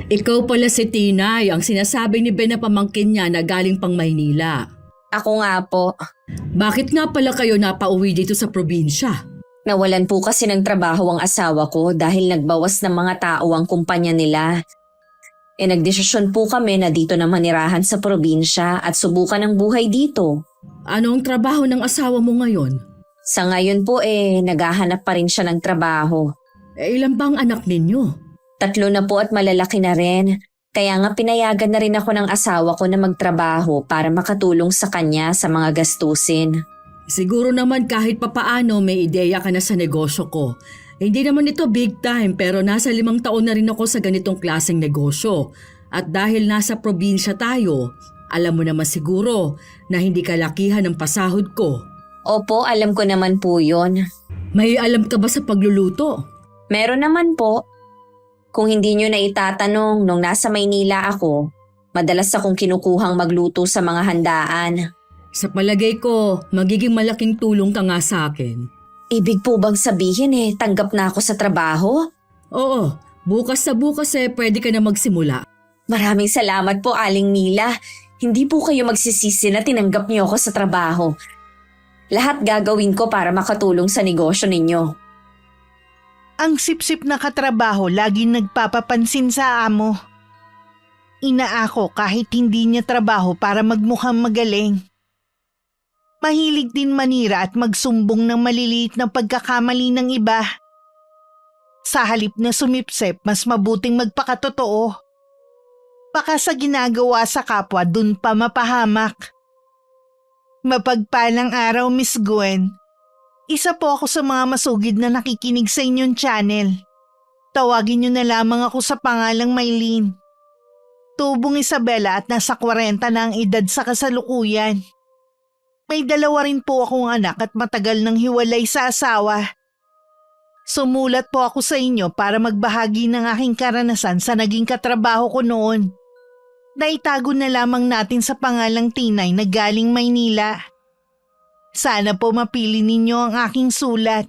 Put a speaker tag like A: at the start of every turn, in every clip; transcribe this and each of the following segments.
A: Ikaw pala si Tinay, ang sinasabi ni Ben na pamangkin niya na galing pang Maynila.
B: Ako nga po.
A: Bakit nga pala kayo napauwi dito sa probinsya?
B: Nawalan po kasi ng trabaho ang asawa ko dahil nagbawas ng mga tao ang kumpanya nila. Nagdesisyon po kami na dito na manirahan sa probinsya at subukan ang buhay dito.
A: Ano ang trabaho ng asawa mo ngayon?
B: Sa ngayon po naghahanap pa rin siya ng trabaho.
A: Ilan ba ang anak ninyo?
B: 3 na po at malalaki na rin. Kaya nga pinayagan na rin ako ng asawa ko na magtrabaho para makatulong sa kanya sa mga gastusin.
A: Siguro naman kahit papaano may ideya ka na sa negosyo ko. Hindi naman ito big time pero nasa 5 taon na rin ako sa ganitong klaseng negosyo. At dahil nasa probinsya tayo, alam mo naman siguro na hindi kalakihan ang pasahod ko.
B: Opo, alam ko naman po yun.
A: May alam ka ba sa pagluluto?
B: Meron naman po. Kung hindi nyo na itatanong nung nasa Maynila ako, madalas akong kinukuhang magluto sa mga handaan.
A: Sa palagay ko, magiging malaking tulong ka nga sa akin.
B: Ibig po bang sabihin tanggap na ako sa trabaho?
A: Oo, bukas sa bukas pwede ka na magsimula.
B: Maraming salamat po, Aling Mila. Hindi po kayo magsisisi na tinanggap niyo ako sa trabaho. Lahat gagawin ko para makatulong sa negosyo ninyo.
C: Ang sipsip na katrabaho laging nagpapapansin sa amo. Inaako kahit hindi niya trabaho para magmukhang magaling. Mahilig din manira at magsumbong ng maliliit na pagkakamali ng iba. Sa halip na sumipsip, mas mabuting magpakatotoo. Baka sa ginagawa sa kapwa dun pa mapahamak. Mapagpalang araw, Miss Gwen. Isa po ako sa mga masugid na nakikinig sa inyong channel. Tawagin niyo na lamang ako sa pangalang Maylene. Tubong Isabela at nasa 40 na ang edad sa kasalukuyan. May 2 rin po akong anak at matagal nang hiwalay sa asawa. Sumulat po ako sa inyo para magbahagi ng aking karanasan sa naging katrabaho ko noon. Naitago na lamang natin sa pangalang Tinay na galing Maynila. Sana po mapili ninyo ang aking sulat.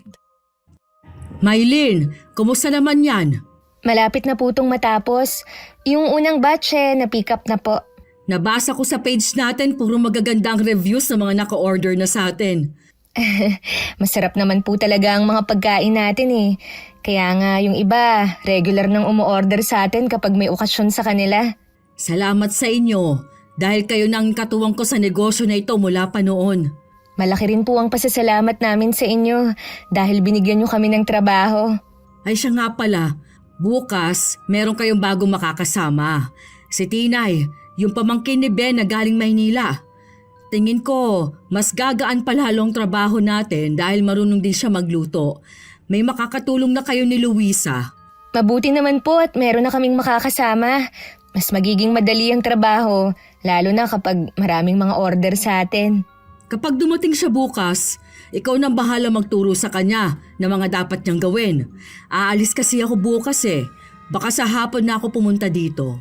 A: Maylene, kumusta naman yan?
D: Malapit na po itong matapos. Yung unang batch na-pick up na po.
A: Nabasa ko sa page natin puro magaganda ang reviews ng mga naka-order na sa atin.
D: Masarap naman po talaga ang mga pagkain natin. Kaya nga yung iba, regular nang umu-order sa atin kapag may okasyon sa kanila.
A: Salamat sa inyo dahil kayo nang katuwang ko sa negosyo na ito mula pa noon.
D: Malaki rin po ang pasasalamat namin sa inyo dahil binigyan nyo kami ng trabaho.
A: Ay siya nga pala, bukas meron kayong bagong makakasama. Si Tinay, yung pamangkin ni Ben na galing Maynila. Tingin ko, mas gagaan pa lalo ang trabaho natin dahil marunong din siya magluto. May makakatulong na kayo ni Luisa.
D: Mabuti naman po at meron na kaming makakasama. Mas magiging madali ang trabaho, lalo na kapag maraming mga order sa atin.
A: Kapag dumating siya bukas, ikaw nang bahala magturo sa kanya ng mga dapat niyang gawin. Aalis kasi ako bukas Baka sa hapon na ako pumunta dito.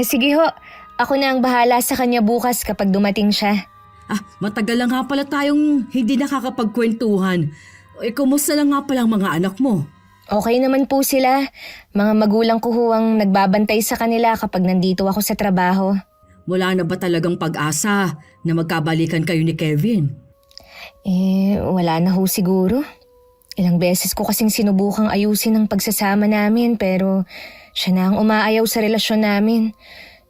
D: Sige ho, ako na ang bahala sa kanya bukas kapag dumating siya.
A: Matagal lang nga pala tayong hindi nakakapagkwentuhan. Kumusta lang nga pala ang mga anak mo?
D: Okay naman po sila. Mga magulang ko ho ang nagbabantay sa kanila kapag nandito ako sa trabaho.
A: Wala na ba talagang pag-asa na magkabalikan kayo ni Kevin?
D: Wala na ho siguro. Ilang beses ko kasing sinubukang ayusin ang pagsasama namin pero siya na ang umaayaw sa relasyon namin.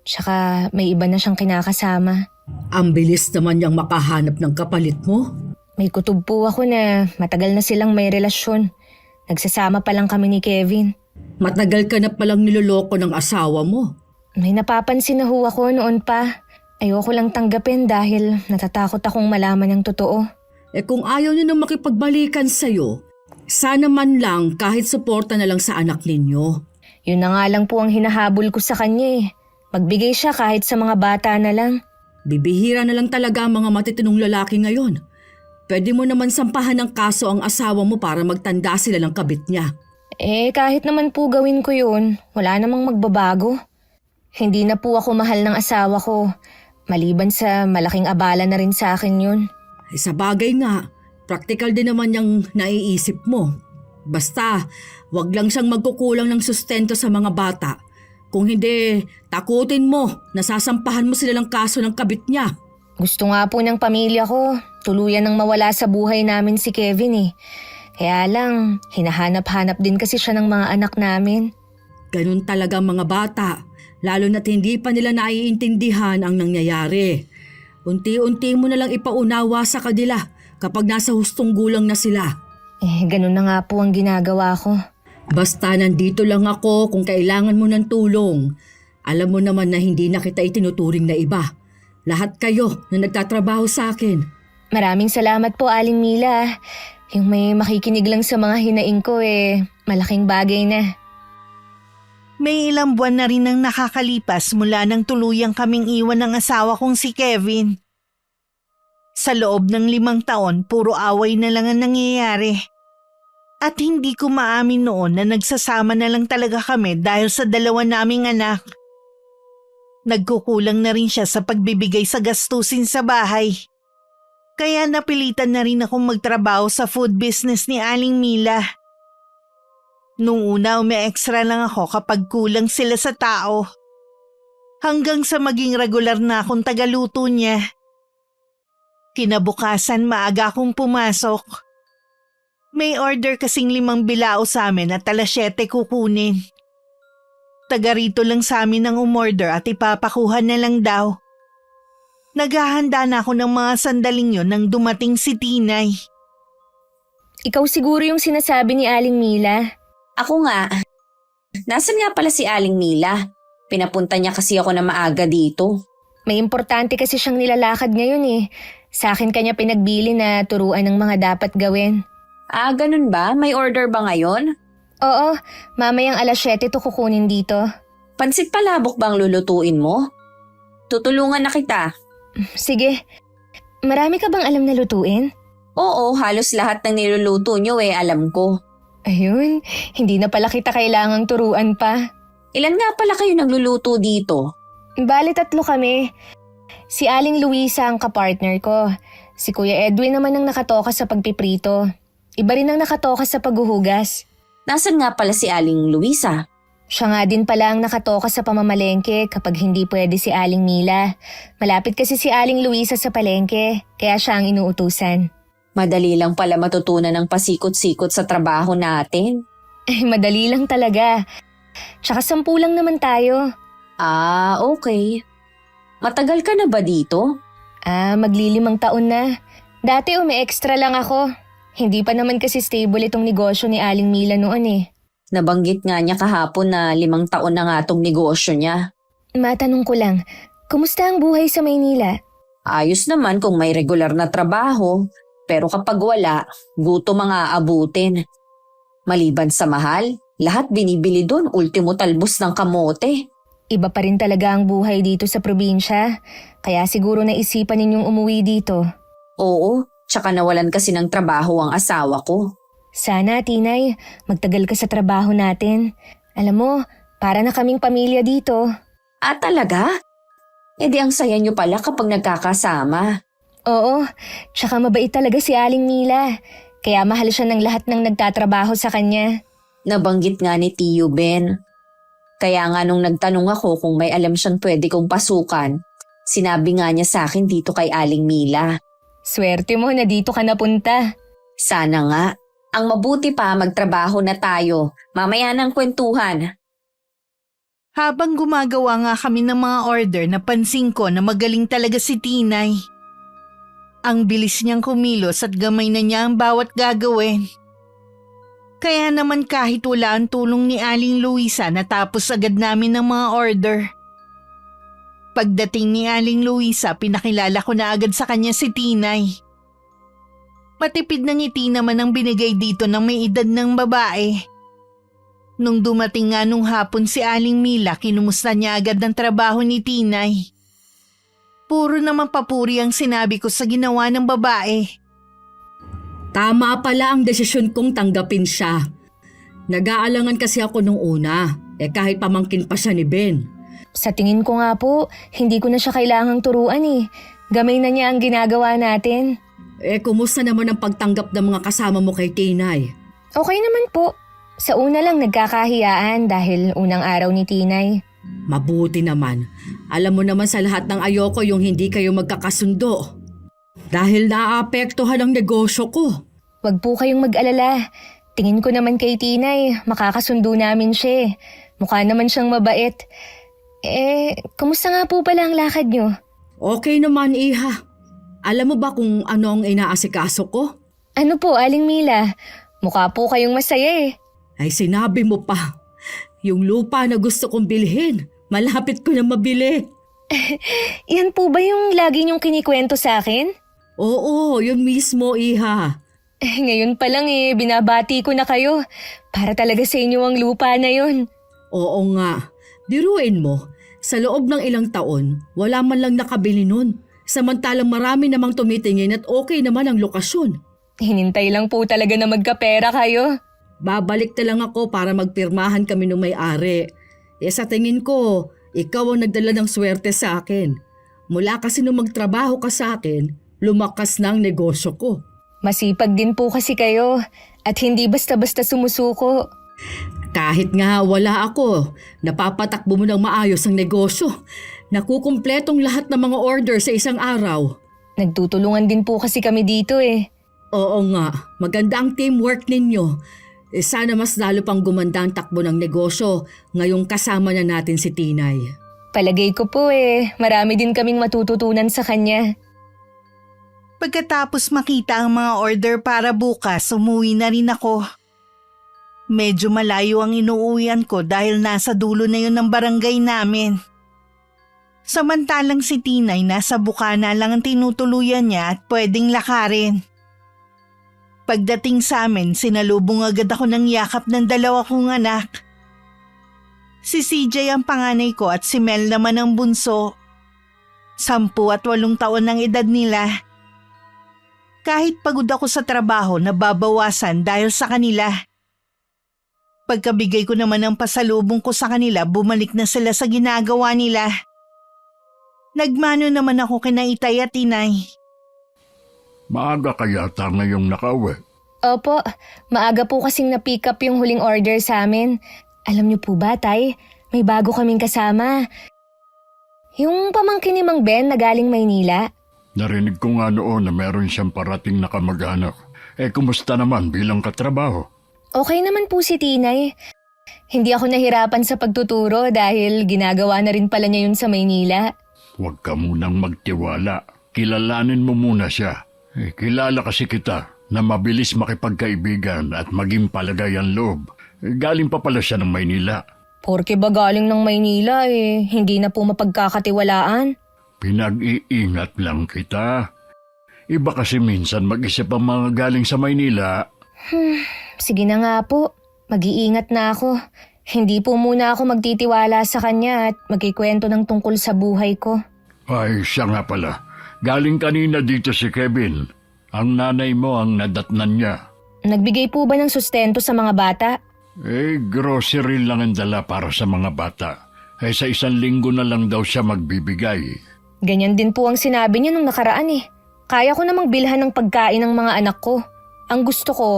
D: Tsaka may iba na siyang kinakasama.
A: Ang bilis naman niyang makahanap ng kapalit mo.
D: May kutob po ako na matagal na silang may relasyon. Nagsasama pa lang kami ni Kevin.
A: Matagal ka na palang niloloko ng asawa mo.
D: May napapansin na ho ako noon pa. Ayoko lang tanggapin dahil natatakot akong malaman ang totoo.
A: Kung ayaw niyo na makipagbalikan sa'yo, sana man lang kahit suporta na lang sa anak ninyo.
D: Yun na nga lang po ang hinahabol ko sa kanya Magbigay siya kahit sa mga bata na lang.
A: Bibihira na lang talaga ang mga matitinong lalaki ngayon. Pwede mo naman sampahan ng kaso ang asawa mo para magtanda sila ng kabit niya.
D: Kahit naman po gawin ko yun, wala namang magbabago. Hindi na po ako mahal ng asawa ko. Maliban sa malaking abala na rin sa akin yun.
A: Sa bagay nga, praktikal din naman yung naiisip mo. Basta, wag lang siyang magkukulang ng sustento sa mga bata. Kung hindi, takutin mo na sasampahan mo sila ng kaso ng kabit niya.
D: Gusto nga po ng pamilya ko, tuluyan ng mawala sa buhay namin si Kevin eh. Kaya lang, hinahanap-hanap din kasi siya ng mga anak namin.
A: Ganun talaga ang mga bata, lalo na't hindi pa nila naiintindihan ang nangyayari. Unti-unti mo na lang ipaunawa sa kanila kapag nasa hustong gulang na sila.
D: Ganun na nga po ang ginagawa ko.
A: Basta nandito lang ako kung kailangan mo ng tulong. Alam mo naman na hindi na kita itinuturing na iba. Lahat kayo na nagtatrabaho sa akin.
D: Maraming salamat po, Aling Mila. Yung may makikinig lang sa mga hinaing ko malaking bagay na.
C: May ilang buwan na rin ang nakakalipas mula nang tuluyang kaming iwan ng asawa kong si Kevin. Sa loob ng 5 taon, puro away na lang ang nangyayari. At hindi ko maamin noon na nagsasama na lang talaga kami dahil sa 2 naming anak. Nagkukulang na rin siya sa pagbibigay sa gastusin sa bahay. Kaya napilitan na rin akong magtrabaho sa food business ni Aling Mila. Nung una umi-extra lang ako kapag kulang sila sa tao. Hanggang sa maging regular na akong tagaluto niya. Kinabukasan maaga akong pumasok. May order kasing 5 bilao sa amin at 7:00 kukunin. Taga rito lang sa amin ang umorder at ipapakuha na lang daw. Naghahanda na ako ng mga sandaling yon nang dumating si Tinay.
D: Ikaw siguro yung sinasabi ni Aling Mila.
B: Ako nga. Nasaan nga pala si Aling Mila? Pinapunta niya kasi ako na maaga dito.
D: May importante kasi siyang nilalakad ngayon Sa akin kanya pinagbili na turuan ng mga dapat gawin.
B: Ah, ganun ba? May order ba ngayon?
D: Oo, mamayang 7:00 to kukunin dito.
B: Pansit palabok bang lulutuin mo? Tutulungan na kita.
D: Sige, marami ka bang alam na lutuin?
B: Oo, halos lahat ng niluluto niyo alam ko.
D: Ayun, hindi na pala kita kailangang turuan pa.
B: Ilan nga pala kayo nagluluto dito?
D: Bali 3 kami. Si Aling Luisa ang kapartner ko. Si Kuya Edwin naman ang nakatoka sa pagpiprito. Iba rin ang nakatoka sa paghuhugas.
B: Nasaan nga pala si Aling Luisa?
D: Siya nga din pala ang nakatoka sa pamamalengke kapag hindi pwede si Aling Mila. Malapit kasi si Aling Luisa sa palengke, kaya siya ang inuutusan.
B: Madali lang pala matutunan ng pasikot-sikot sa trabaho natin.
D: Madali lang talaga. Tsaka 10 lang naman tayo.
B: Ah, okay. Matagal ka na ba dito?
D: Magli5 taon na. Dati umi-extra lang ako. Hindi pa naman kasi stable itong negosyo ni Aling Mila noon
B: Nabanggit nga niya kahapon na 5 taon na nga tong negosyo niya.
D: Matanong ko lang, kumusta ang buhay sa Maynila?
B: Ayos naman kung may regular na trabaho, pero kapag wala, gutom ang aabutin. Maliban sa mahal, lahat binibili doon ultimo talbos ng kamote.
D: Iba pa rin talaga ang buhay dito sa probinsya, kaya siguro naisipan ninyong umuwi dito.
B: Oo, tsaka nawalan kasi ng trabaho ang asawa ko.
D: Sana, Tinay, magtagal ka sa trabaho natin. Alam mo, para na kaming pamilya dito.
B: Ah, talaga? E di ang saya niyo pala kapag nagkakasama.
D: Oo, tsaka mabait talaga si Aling Mila. Kaya mahal siya ng lahat ng nagtatrabaho sa kanya.
B: Nabanggit nga ni Tio Ben. Kaya nga nung nagtanong ako kung may alam siyang pwede kong pasukan, sinabi nga niya sa akin dito kay Aling Mila.
D: Swerte mo na dito ka napunta.
B: Sana nga. Ang mabuti pa magtrabaho na tayo. Mamaya ng kwentuhan.
C: Habang gumagawa nga kami ng mga order, napansin ko na magaling talaga si Tinay. Ang bilis niyang kumilos at gamay na niya ang bawat gagawin. Kaya naman kahit wala ang tulong ni Aling Luisa, natapos agad namin ang mga order. Pagdating ni Aling Luisa, pinakilala ko na agad sa kanya si Tinay. Matipid na ngiti naman ang binigay dito ng may edad ng babae. Nung dumating nga nung hapon si Aling Mila, kinumusta niya agad ang trabaho ni Tinay. Puro naman papuri ang sinabi ko sa ginawa ng babae.
A: Tama pala ang desisyon kong tanggapin siya. Nag-aalangan kasi ako nung una, kahit pamangkin pa siya ni Ben.
D: Sa tingin ko nga po, hindi ko na siya kailangang turuan Gamay na niya ang ginagawa natin.
A: Kumusta naman ang pagtanggap ng mga kasama mo kay Tinay?
D: Okay naman po. Sa una lang nagkakahiyaan dahil unang araw ni Tinay.
A: Mabuti naman. Alam mo naman sa lahat ng ayoko yung hindi kayo magkakasundo. Dahil naaapektuhan ang negosyo ko.
D: Wag po kayong mag-alala. Tingin ko naman kay Tinay, makakasundo namin siya eh. Mukha naman siyang mabait. Kumusta nga po pala ang lakad niyo?
A: Okay naman, Iha. Alam mo ba kung ano ang inaasikaso ko?
D: Ano po, Aling Mila? Mukha po kayong masaya eh.
A: Ay sinabi mo pa. Yung lupa na gusto kong bilhin, malapit ko na mabili.
D: Yan po ba yung lagi niyong kinikwento sa akin?
A: Oo, yun mismo, Iha.
D: Ngayon pa lang binabati ko na kayo. Para talaga sa inyo ang lupa na yun.
A: Oo nga. Biruin mo, sa loob ng ilang taon, wala man lang nakabili nun. Samantalang marami namang tumitingin at okay naman ang lokasyon.
D: Hinintay lang po talaga na magkapera kayo.
A: Babalik na lang ako para magpirmahan kami ng may-ari. Sa tingin ko, ikaw ang nagdala ng swerte sa akin. Mula kasi nung magtrabaho ka sa akin, lumakas na ang negosyo ko.
D: Masipag din po kasi kayo at hindi basta-basta sumusuko.
A: Kahit nga wala ako, napapatakbo mo ng maayos ang negosyo. Nakukumpletong lahat ng mga order sa isang araw.
D: Nagtutulungan din po kasi kami dito eh.
A: Oo nga, maganda ang teamwork ninyo. Sana mas lalo pang gumanda ang takbo ng negosyo ngayong kasama na natin si Tinay.
D: Palagay ko po marami din kaming matututunan sa kanya.
C: Pagkatapos makita ang mga order para bukas, umuwi na rin ako. Medyo malayo ang inuuwian ko dahil nasa dulo na yun ng barangay namin. Samantalang si Tinay nasa bukana lang ang tinutuluyan niya at pwedeng lakarin. Pagdating sa amin, sinalubong agad ako ng yakap ng dalawa kong anak. Si CJ ang panganay ko at si Mel naman ang bunso. 10 at 8 taon ang edad nila. Kahit pagod ako sa trabaho, nababawasan dahil sa kanila. Pagkabigay ko naman ng pasalubong ko sa kanila, bumalik na sila sa ginagawa nila. Nagmano naman ako kina Itay at Tinay.
E: Maaga ka yata ngayong nakauwi.
D: Opo, maaga po kasing na-pick up yung huling order sa amin. Alam niyo po ba, Tay? May bago kaming kasama. Yung pamangkin ni Mang Ben na galing Maynila.
E: Narinig ko nga noon na meron siyang parating na kamag-anak. Kumusta naman bilang katrabaho?
D: Okay naman po si Tinay. Hindi ako nahirapan sa pagtuturo dahil ginagawa na rin pala niya yun sa Maynila.
E: Huwag ka munang magtiwala. Kilalanin mo muna siya. Kilala kasi kita na mabilis makipagkaibigan at maging palagay ang loob. Galing pa pala siya ng Maynila.
D: Porke ba galing ng Maynila hindi na po mapagkakatiwalaan.
E: Pinag-iingat lang kita. Iba kasi minsan mag-isip ang mga galing sa Maynila.
D: Sige na nga po, mag-iingat na ako. Hindi po muna ako magtitiwala sa kanya at magkikwento ng tungkol sa buhay ko.
E: Ay, siya nga pala. Galing kanina dito si Kevin. Ang nanay mo ang nadatnan niya.
D: Nagbigay po ba ng sustento sa mga bata?
E: Grocery lang ang dala para sa mga bata. Sa 1 linggo na lang daw siya magbibigay.
D: Ganyan din po ang sinabi niya nung nakaraan Kaya ko namang bilhan ng pagkain ng mga anak ko. Ang gusto ko,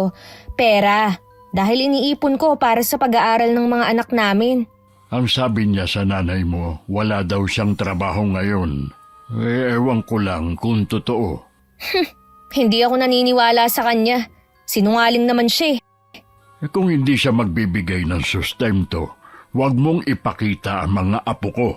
D: pera. Dahil iniipon ko para sa pag-aaral ng mga anak namin.
E: Ang sabi niya sa nanay mo, wala daw siyang trabaho ngayon. Ewan ko lang kung totoo.
D: Hindi ako naniniwala sa kanya. Sinungaling naman siya
E: Kung hindi siya magbibigay ng sustento, huwag mong ipakita ang mga apo ko.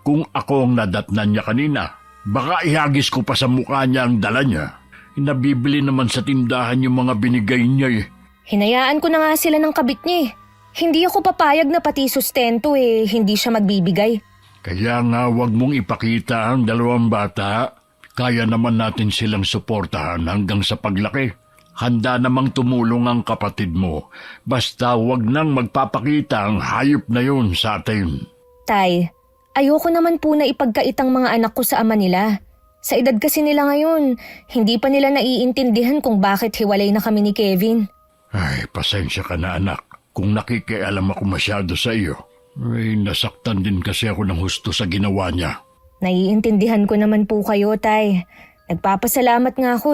E: Kung ako ang nadatnan niya kanina, baka ihagis ko pa sa mukha niya ang dala niya. Nabibili naman sa tindahan yung mga binigay niya
D: Hinayaan ko na nga sila ng kabit niya Hindi ako papayag na pati sustento hindi siya magbibigay.
E: Kaya nga huwag mong ipakita ang 2 bata. Kaya naman natin silang suportahan hanggang sa paglaki. Handa namang tumulong ang kapatid mo. Basta huwag nang magpapakita ang hayop na yun sa atin.
D: Tay, ayoko naman po na ipagkait ang mga anak ko sa ama nila. Sa edad kasi nila ngayon, hindi pa nila naiintindihan kung bakit hiwalay na kami ni Kevin.
E: Ay, pasensya ka na anak. Kung nakikialam ako masyado sa iyo, nasaktan din kasi ako ng husto sa ginawa niya.
D: Naiintindihan ko naman po kayo, Tay. Nagpapasalamat nga ako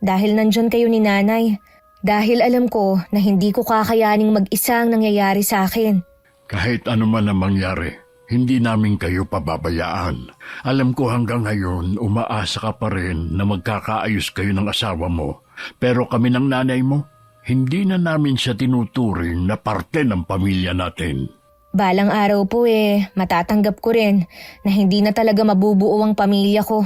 D: dahil nandyan kayo ni Nanay. Dahil alam ko na hindi ko kakayaning mag-isa ang nangyayari sa akin.
E: Kahit ano man ang mangyari, Hindi namin kayo pababayaan. Alam ko hanggang ngayon umaasa ka pa rin na magkakaayos kayo ng asawa mo. Pero kami ng nanay mo, hindi na namin siya tinuturing na parte ng pamilya natin.
D: Balang araw po matatanggap ko rin na hindi na talaga mabubuo ang pamilya ko.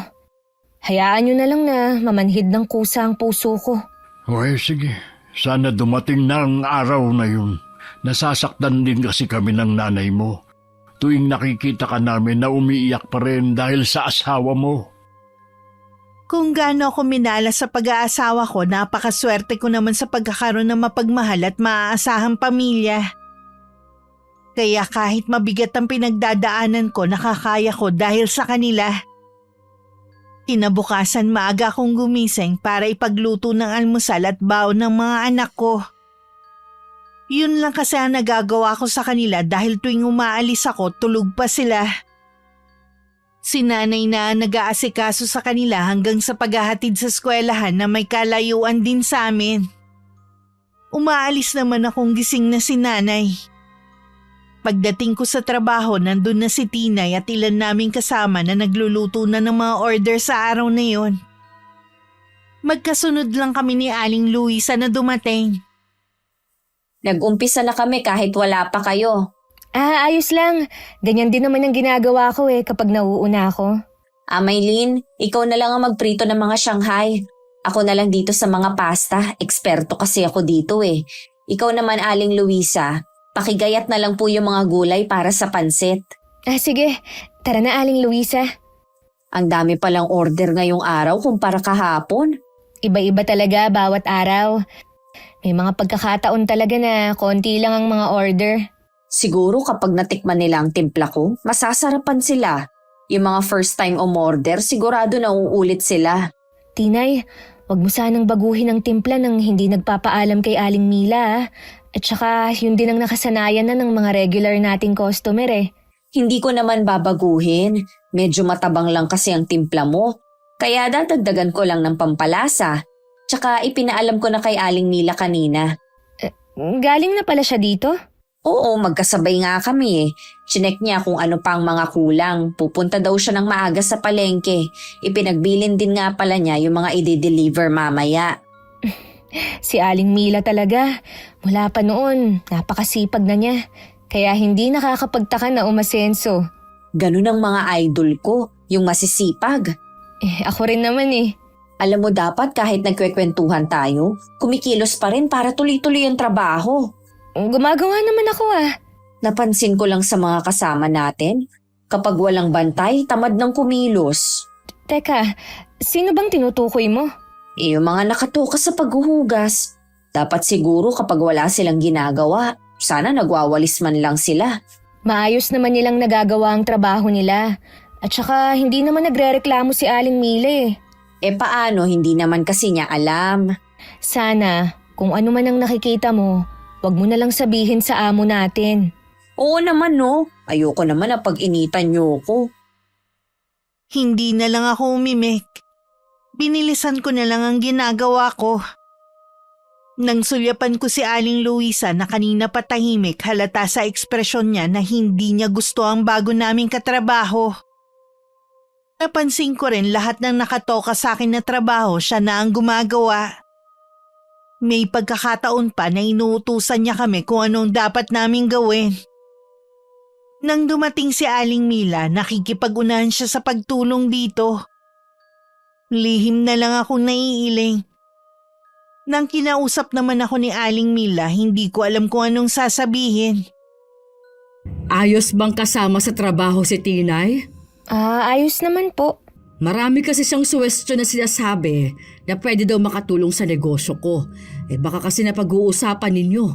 D: Hayaan nyo na lang na mamanhid ng kusa ang puso ko.
E: Okay, sige. Sana dumating na ang araw na yun. Nasasaktan din kasi kami ng nanay mo. Tuwing nakikita ka namin na umiiyak pa rin dahil sa asawa mo.
C: Kung gaano ako minala sa pag-aasawa ko, napakaswerte ko naman sa pagkakaroon ng mapagmahal at maaasahang pamilya. Kaya kahit mabigat ang pinagdadaanan ko, nakakaya ko dahil sa kanila. Kinabukasan maaga akong gumising para ipagluto ng almusal at baon ng mga anak ko. Yun lang kasi ang nagagawa ko sa kanila dahil tuwing umaalis ako, tulog pa sila. Si nanay na nag-aasikaso sa kanila hanggang sa paghahatid sa eskwelahan na may kalayuan din sa amin. Umaalis naman akong gising na si nanay. Pagdating ko sa trabaho, nandun na si Tinay at ilan naming kasama na nagluluto na ng mga order sa araw na yon. Magkasunod lang kami ni Aling Luisa na dumating.
B: Nag-umpisa na kami kahit wala pa kayo.
D: Ayos lang. Ganyan din naman ang ginagawa ko kapag nauuna ako.
B: Maylin, ikaw na lang ang magprito ng mga Shanghai. Ako na lang dito sa mga pasta. Eksperto kasi ako dito Ikaw naman, Aling Luisa, pakigayat na lang po yung mga gulay para sa pansit.
D: Sige. Tara na, Aling Luisa.
B: Ang dami palang order ngayong araw kumpara kahapon.
D: Iba-iba talaga bawat araw. May mga pagkakataon talaga na konti lang ang mga order.
B: Siguro kapag natikman nila ang timpla ko, masasarapan sila. Yung mga first time umorder, sigurado na uulit sila.
D: Tinay, wag mo sanang baguhin ang timpla nang hindi nagpapaalam kay Aling Mila. At saka yun din ang nakasanayan na ng mga regular nating customer
B: Hindi ko naman babaguhin. Medyo matabang lang kasi ang timpla mo. Kaya dadagdagan ko lang ng pampalasa. Tsaka ipinaalam ko na kay Aling Mila kanina.
D: Galing na pala siya dito?
B: Oo, magkasabay nga kami Chinek niya kung ano pa ang mga kulang. Pupunta daw siya ng maaga sa palengke. Ipinagbilin din nga pala niya yung mga i-deliver mamaya.
D: Si Aling Mila talaga. Mula pa noon, napakasipag na niya. Kaya hindi nakakapagtaka na umasenso.
B: Ganun ang mga idol ko, yung masisipag.
D: Ako rin naman
B: Alam mo dapat kahit nagkwekwentuhan tayo, kumikilos pa rin para tuloy-tuloy ang trabaho.
D: Gumagawa naman ako
B: Napansin ko lang sa mga kasama natin, kapag walang bantay, tamad ng kumilos.
D: Teka, sino bang tinutukoy mo?
B: Yung mga nakatukas sa paghuhugas. Dapat siguro kapag wala silang ginagawa, sana nagwawalis man lang sila.
D: Maayos naman nilang nagagawa ang trabaho nila. At saka hindi naman nagrereklamo si Aling Mila
B: Paano, hindi naman kasi niya alam.
D: Sana, kung ano man ang nakikita mo, wag mo na lang sabihin sa amo natin.
B: Oo naman ayoko naman na pag-initan niyo ko.
C: Hindi na lang ako umimik. Binilisan ko na lang ang ginagawa ko. Nang sulyapan ko si Aling Luisa na kanina pa tahimik, halata sa ekspresyon niya na hindi niya gusto ang bago naming katrabaho. Napansin ko rin lahat ng nakatoka sa akin na trabaho siya na ang gumagawa. May pagkakataon pa na inuutusan niya kami kung anong dapat naming gawin. Nang dumating si Aling Mila, nakikipag-unahan siya sa pagtulong dito. Lihim na lang akong naiiling. Nang kinausap naman ako ni Aling Mila, hindi ko alam kung anong sasabihin.
A: Ayos bang kasama sa trabaho si Tinay?
D: Ayos naman po.
A: Marami kasi siyang suwestyon na sinasabi na pwede daw makatulong sa negosyo ko. Baka kasi napag-uusapan ninyo.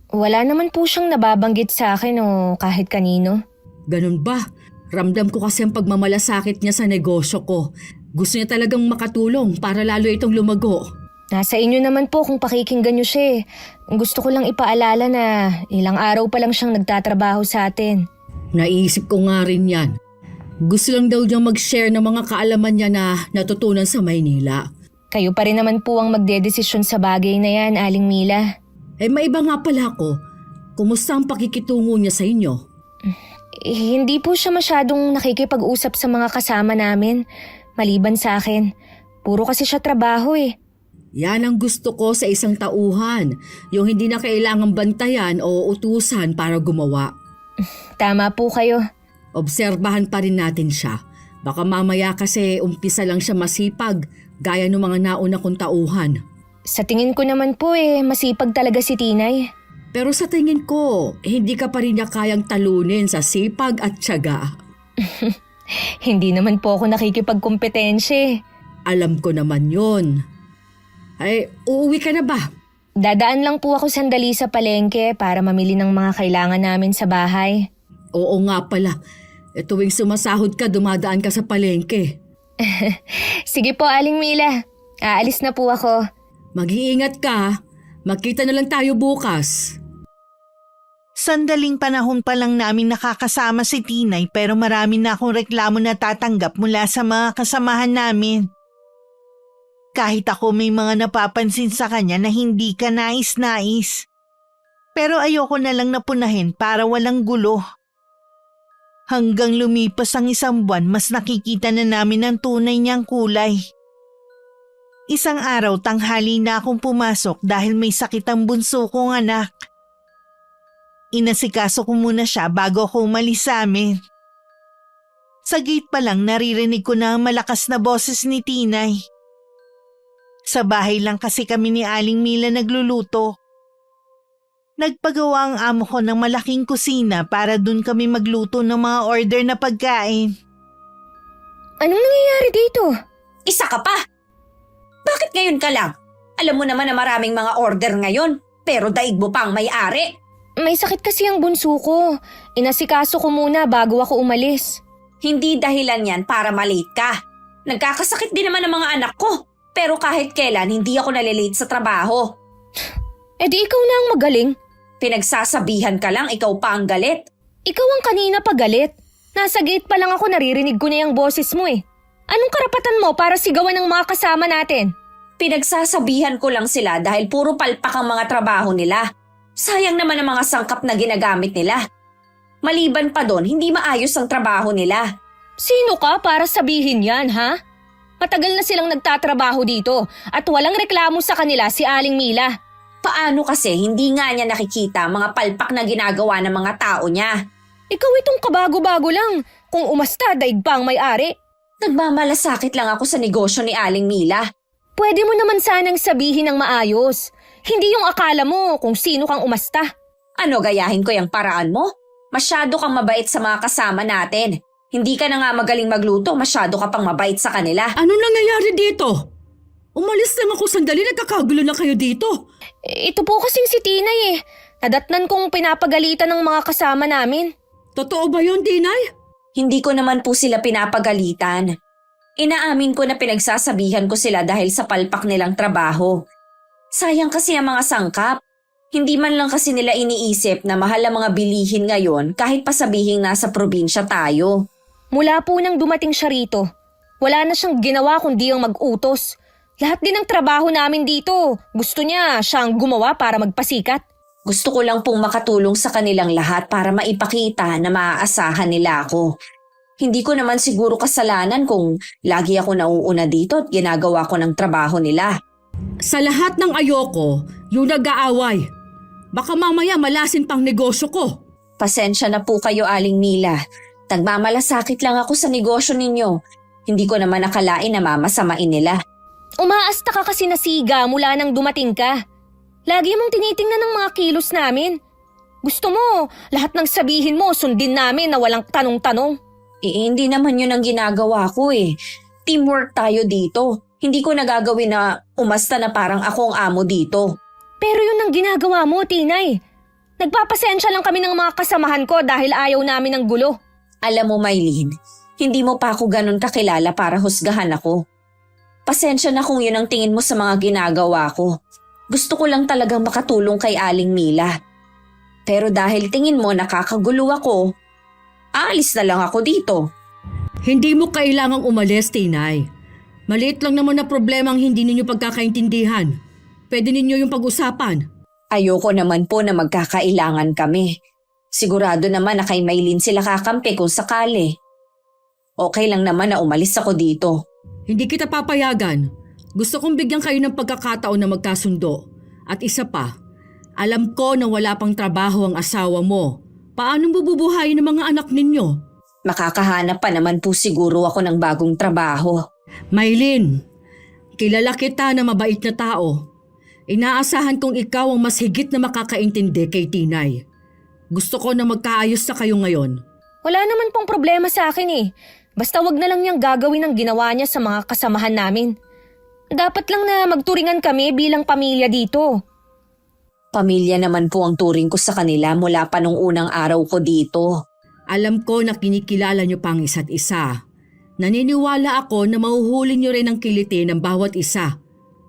D: Wala naman po siyang nababanggit sa akin o kahit kanino.
A: Ganun ba? Ramdam ko kasi ang pagmamalasakit niya sa negosyo ko. Gusto niya talagang makatulong para lalo itong lumago.
D: Nasa inyo naman po kung pakikinggan niyo siya Gusto ko lang ipaalala na ilang araw pa lang siyang nagtatrabaho sa atin.
A: Naisip ko nga rin yan. Gusto lang daw niyang mag-share ng mga kaalaman niya na natutunan sa Maynila.
D: Kayo pa rin naman po ang magdedesisyon sa bagay na yan, Aling Mila.
A: Maiba nga pala ako. Kumusta ang pakikitungo niya sa inyo?
D: Hindi po siya masyadong nakikipag-usap sa mga kasama namin. Maliban sa akin. Puro kasi siya trabaho eh.
A: Yan ang gusto ko sa isang tauhan, yung hindi na kailangang bantayan o utusan para gumawa.
D: Tama po kayo.
A: Obserbahan pa rin natin siya. Baka mamaya kasi umpisa lang siya masipag, gaya ng mga nauna kong tauhan.
D: Sa tingin ko naman po masipag talaga si Tinay.
A: Pero sa tingin ko, hindi ka pa rin niya kayang talunin sa sipag at tiyaga.
D: Hindi naman po ako nakikipagkompetensya eh.
A: Alam ko naman yon. Ay, uuwi ka na ba?
D: Dadaan lang po ako sandali sa palengke para mamili ng mga kailangan namin sa bahay.
A: Oo nga pala. E tuwing sumasahod ka, dumadaan ka sa palengke.
D: Sige po, Aling Mila. Aalis na po ako.
A: Mag-iingat ka. Magkita na lang tayo bukas.
C: Sandaling panahon pa lang namin nakakasama si Tinay pero marami na akong reklamo na tatanggap mula sa mga kasamahan namin. Kahit ako may mga napapansin sa kanya na hindi ka nais-nais. Pero ayoko na lang napunahin para walang gulo. Hanggang lumipas ang 1 buwan, mas nakikita na namin ang tunay niyang kulay. Isang araw tanghali na akong pumasok dahil may sakit ang bunso kong anak. Inasikaso ko muna siya bago ako umalis sa amin. Sa gate pa lang naririnig ko na ang malakas na boses ni Tinay. Sa bahay lang kasi kami ni Aling Mila nagluluto. Nagpagawa ang amo ko ng malaking kusina para dun kami magluto ng mga order na pagkain.
D: Anong nangyayari dito?
B: Isa ka pa! Bakit ngayon ka lang? Alam mo naman na maraming mga order ngayon, pero daig mo pa ang may-ari.
D: May sakit kasi ang bunso ko. Inasikaso ko muna bago ako umalis.
B: Hindi dahilan yan para malate ka. Nagkakasakit din naman ang mga anak ko. Pero kahit kailan, hindi ako nalilate sa trabaho.
D: Eh di ikaw na ang magaling.
B: Pinagsasabihan ka lang, ikaw pa ang galit.
D: Ikaw ang kanina pa galit. Nasa gate pa lang ako naririnig ko na yung boses mo eh. Anong karapatan mo para sigawan ng mga kasama natin?
B: Pinagsasabihan ko lang sila dahil puro palpak ang mga trabaho nila. Sayang naman ang mga sangkap na ginagamit nila. Maliban pa doon, hindi maayos ang trabaho nila.
D: Sino ka para sabihin yan, ha? Matagal na silang nagtatrabaho dito at walang reklamo sa kanila si Aling Mila.
B: Paano kasi hindi nga niya nakikita mga palpak na ginagawa ng mga tao niya?
D: Ikaw itong kabago-bago lang. Kung umasta, daig pa ang may-ari.
B: Nagmamalasakit lang ako sa negosyo ni Aling Mila.
D: Pwede mo naman sanang sabihin ng maayos. Hindi yung akala mo kung sino kang umasta.
B: Ano, gayahin ko yung paraan mo? Masyado kang mabait sa mga kasama natin. Hindi ka na nga magaling magluto, masyado ka pang mabait sa kanila.
A: Ano nangyayari dito? Umalis lang ako sandali, nagkakagulo na kayo dito.
D: Ito po kasing si Tinay eh. Nadatnan kong pinapagalitan ng mga kasama namin.
A: Totoo ba yun, Tinay?
B: Hindi ko naman po sila pinapagalitan. Inaamin ko na pinagsasabihan ko sila dahil sa palpak nilang trabaho. Sayang kasi ang mga sangkap. Hindi man lang kasi nila iniisip na mahal ang mga bilihin ngayon kahit pa sabihing nasa probinsya tayo.
D: Mula po nang dumating siya rito, wala na siyang ginawa kundi ang mag-utos. Lahat din ng trabaho namin dito, gusto niya siyang gumawa para magpasikat.
B: Gusto ko lang pong makatulong sa kanilang lahat para maipakita na maaasahan nila ako. Hindi ko naman siguro kasalanan kung lagi ako nauuna dito at ginagawa ko ng trabaho nila.
A: Sa lahat ng ayoko, yung nag-aaway. Baka mamaya malasin pang negosyo ko.
B: Pasensya na po kayo, Aling Mila. Nagmamalasakit lang ako sa negosyo ninyo. Hindi ko naman akalain na mamasamain nila.
D: Umaasta ka kasi na siga mula nang dumating ka. Lagi mong tinitingnan ng mga kilos namin. Gusto mo, lahat ng sabihin mo sundin namin na walang tanong-tanong.
B: Hindi naman yun ang ginagawa ko eh. Teamwork tayo dito. Hindi ko nagagawin na umasta na parang ako ang amo dito.
D: Pero yun ang ginagawa mo, Tinay. Nagpapasensya lang kami ng mga kasamahan ko dahil ayaw namin ng gulo.
B: Alam mo, Mylene, hindi mo pa ako ganun kakilala para husgahan ako. Pasensya na kung yun ang tingin mo sa mga ginagawa ko. Gusto ko lang talagang makatulong kay Aling Mila. Pero dahil tingin mo nakakagulo ako, aalis na lang ako dito.
A: Hindi mo kailangang umalis, Tinay. Maliit lang naman na problema ang hindi ninyo pagkakaintindihan. Pwede ninyo yung pag-usapan.
B: Ayoko naman po na magkakailangan kami. Sigurado naman na kay Maylin sila kakampi kung sakali. Okay lang naman na umalis ako dito.
A: Hindi kita papayagan. Gusto kong bigyan kayo ng pagkakataon na magkasundo. At isa pa, alam ko na wala pang trabaho ang asawa mo. Paano bububuhayin ang mga anak ninyo?
B: Makakahanap pa naman po siguro ako ng bagong trabaho.
A: Maylin, kilala kita na mabait na tao. Inaasahan kong ikaw ang mas higit na makakaintindi kay Tinay. Gusto ko na magkaayos na kayo ngayon.
D: Wala naman pong problema sa akin eh. Basta wag na lang niyang gagawin ang ginawa niya sa mga kasamahan namin. Dapat lang na magturingan kami bilang pamilya dito.
B: Pamilya naman po ang turing ko sa kanila mula pa nung unang araw ko dito.
A: Alam ko na kinikilala niyo pa ang isa't isa. Naniniwala ako na mahuhuli niyo rin ang kiliti ng bawat isa.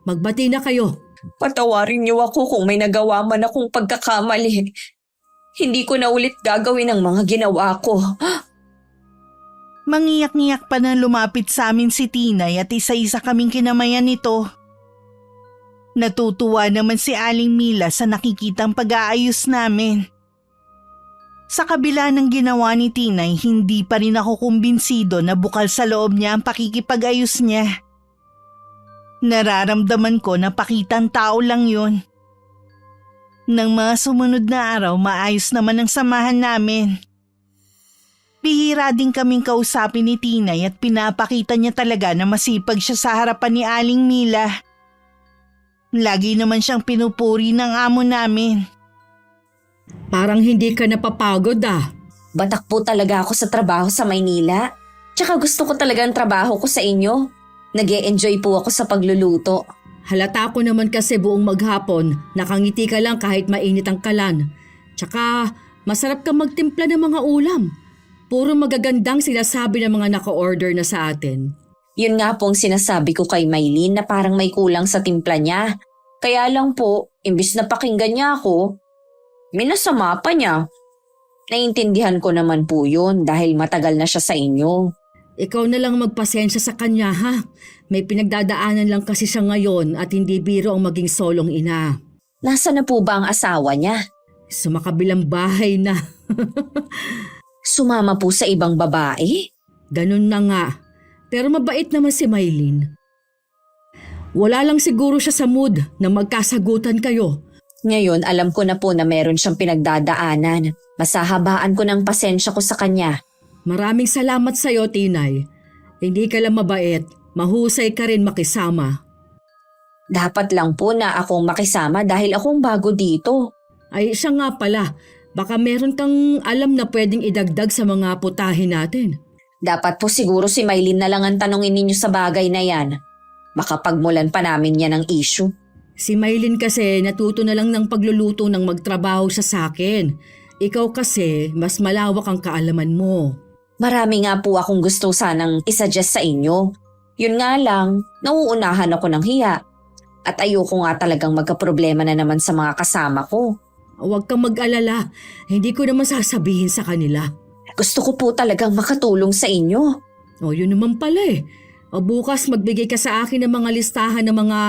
A: Magbati na kayo.
B: Patawarin niyo ako kung may nagawa man akong pagkakamali. Hindi ko na ulit gagawin ang mga ginawa ko.
C: Mangiyak-ngiyak pa na lumapit sa amin si Tinay at isa-isa kaming kinamayan nito. Natutuwa naman si Aling Mila sa nakikitang pag-aayos namin. Sa kabila ng ginawa ni Tinay, hindi pa rin ako kumbinsido na bukal sa loob niya ang pakikipag-ayos niya. Nararamdaman ko na pakitang tao lang yun. Nang mga sumunod na araw, maayos naman ang samahan namin. Bihira din kaming kausapin ni Tinay at pinapakita niya talaga na masipag siya sa harapan ni Aling Mila. Lagi naman siyang pinupuri ng amo namin.
A: Parang hindi ka napapagod ah.
B: Batak po talaga ako sa trabaho sa Maynila. Tsaka gusto ko talaga ang trabaho ko sa inyo. Nag-e-enjoy po ako sa pagluluto.
A: Halata ko naman kasi buong maghapon, nakangiti ka lang kahit mainit ang kalan. Tsaka masarap kang magtimpla ng mga ulam. Puro magagandang sinasabi ng mga naka-order na sa atin.
B: Yun nga po ang sinasabi ko kay Maylin na parang may kulang sa timpla niya. Kaya lang po, imbis na pakinggan niya ako, minasama pa niya. Naiintindihan ko naman po yun dahil matagal na siya sa inyo.
A: Ikaw na lang magpasensya sa kanya ha. May pinagdadaanan lang kasi siya ngayon at hindi biro ang maging solong ina.
B: Nasaan na po ba ang asawa niya?
A: Sa makabilang bahay na.
B: Sumama po sa ibang babae?
A: Ganun na nga. Pero mabait naman si Maylin. Wala lang siguro siya sa mood na magkasagutan kayo.
B: Ngayon alam ko na po na meron siyang pinagdadaanan. Masahabaan ko ng pasensya ko sa kanya.
A: Maraming salamat sa iyo, Tinay. Hindi ka lang mabait. Mahusay ka rin makisama.
B: Dapat lang po na akong makisama dahil akong bago dito.
A: Ay siya nga pala. Baka meron kang alam na pwedeng idagdag sa mga putahe natin.
B: Dapat po siguro si Maylin na lang ang tanongin ninyo sa bagay na yan. Baka pagmulan pa namin yan ang issue.
A: Si Maylin kasi natuto na lang ng pagluluto nang magtrabaho siya sa akin. Ikaw kasi mas malawak ang kaalaman mo.
B: Marami nga po akong gusto sanang isuggest sa inyo. Yun nga lang, nauunahan ako ng hiya. At ayoko nga talagang magkaproblema na naman sa mga kasama ko.
A: Huwag kang mag-alala. Hindi ko naman sasabihin sa kanila.
B: Gusto ko po talagang makatulong sa inyo.
A: O yun naman pala eh. O bukas magbigay ka sa akin ng mga listahan ng mga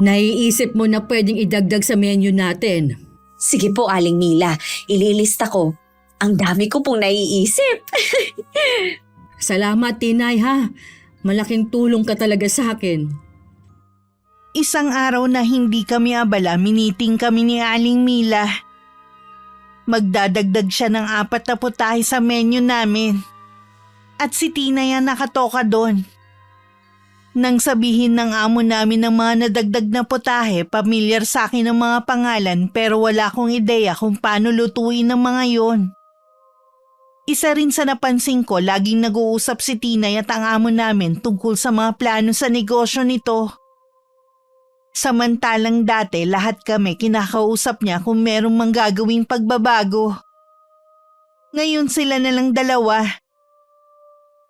A: naiisip mo na pwedeng idagdag sa menu natin.
B: Sige po, Aling Mila. Ililista ko. Ang dami ko pong naiisip.
A: Salamat, Tinay ha. Malaking tulong ka talaga sa akin.
C: Isang araw na hindi kami abala, miniting kami ni Aling Mila. Magdadagdag siya ng 4 na putahe sa menu namin. At si Tinay ang nakatoka doon. Nang sabihin ng amo namin ng mga nadagdag na putahe, pamilyar sa akin ang mga pangalan pero wala akong ideya kung paano lutuin ang mga yon. Isa rin sa napansin ko, laging nag-uusap si Tinay at ang amo namin tungkol sa mga plano sa negosyo nito. Samantalang dati lahat kami kinakausap niya kung merong manggagawing pagbabago. Ngayon sila na lang dalawa.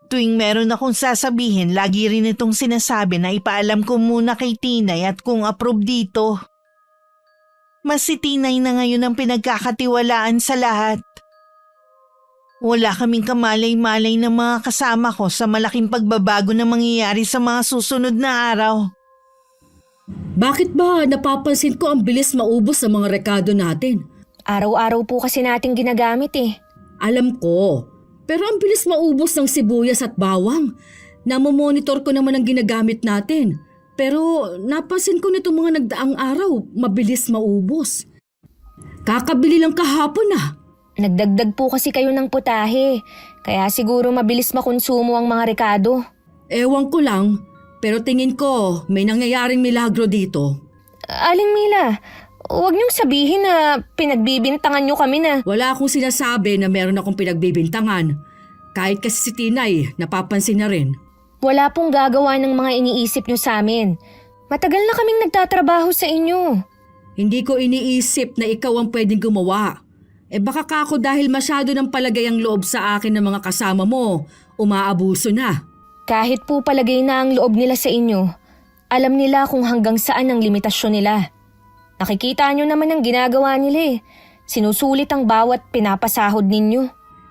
C: Tuwing meron akong sasabihin, lagi rin itong sinasabi na ipaalam ko muna kay Tinay at kung approve dito. Mas si Tinay na ngayon ang pinagkakatiwalaan sa lahat. Wala kaming kamalay-malay ng mga kasama ko sa malaking pagbabago na mangyayari sa mga susunod na araw.
A: Bakit ba napapansin ko ang bilis maubos sa mga rekado natin?
D: Araw-araw po kasi nating ginagamit eh.
A: Alam ko, pero ang bilis maubos ng sibuyas at bawang. Namomonitor ko naman ang ginagamit natin. Pero napansin ko nito mga nagdaang araw, mabilis maubos. Kakabili lang kahapon ah.
D: Nagdagdag po kasi kayo ng putahe, kaya siguro mabilis makonsumo ang mga rekado.
A: Ewan ko lang, pero tingin ko may nangyayaring milagro dito.
D: Aling Mila, huwag niyong sabihin na pinagbibintangan niyo kami na...
A: Wala akong sinasabi na meron akong pinagbibintangan. Kahit kasi si Tinay, napapansin na rin.
D: Wala pong gagawa ng mga iniisip niyo sa amin. Matagal na kaming nagtatrabaho sa inyo.
A: Hindi ko iniisip na ikaw ang pwedeng gumawa. Baka kako dahil masyado ng palagay ang loob sa akin ng mga kasama mo, umaabuso na.
D: Kahit po palagay na ang loob nila sa inyo, alam nila kung hanggang saan ang limitasyon nila. Nakikita niyo naman ang ginagawa nila eh. Sinusulit ang bawat pinapasahod ninyo.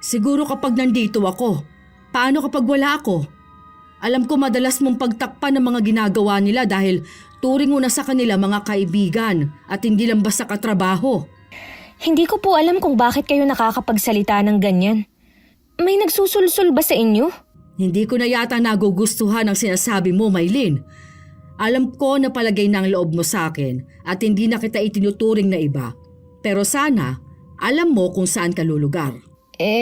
A: Siguro kapag nandito ako. Paano kapag wala ako? Alam ko madalas mong pagtakpan ng mga ginagawa nila dahil turing mo na sa kanila mga kaibigan at hindi lang basta katrabaho.
D: Hindi ko po alam kung bakit kayo nakakapagsalita ng ganyan. May nagsusulsul ba sa inyo?
A: Hindi ko na yata nagugustuhan ang sinasabi mo, Maylin. Alam ko na palagay ng loob mo sa akin at hindi na kita itinuturing na iba. Pero sana, alam mo kung saan ka lulugar.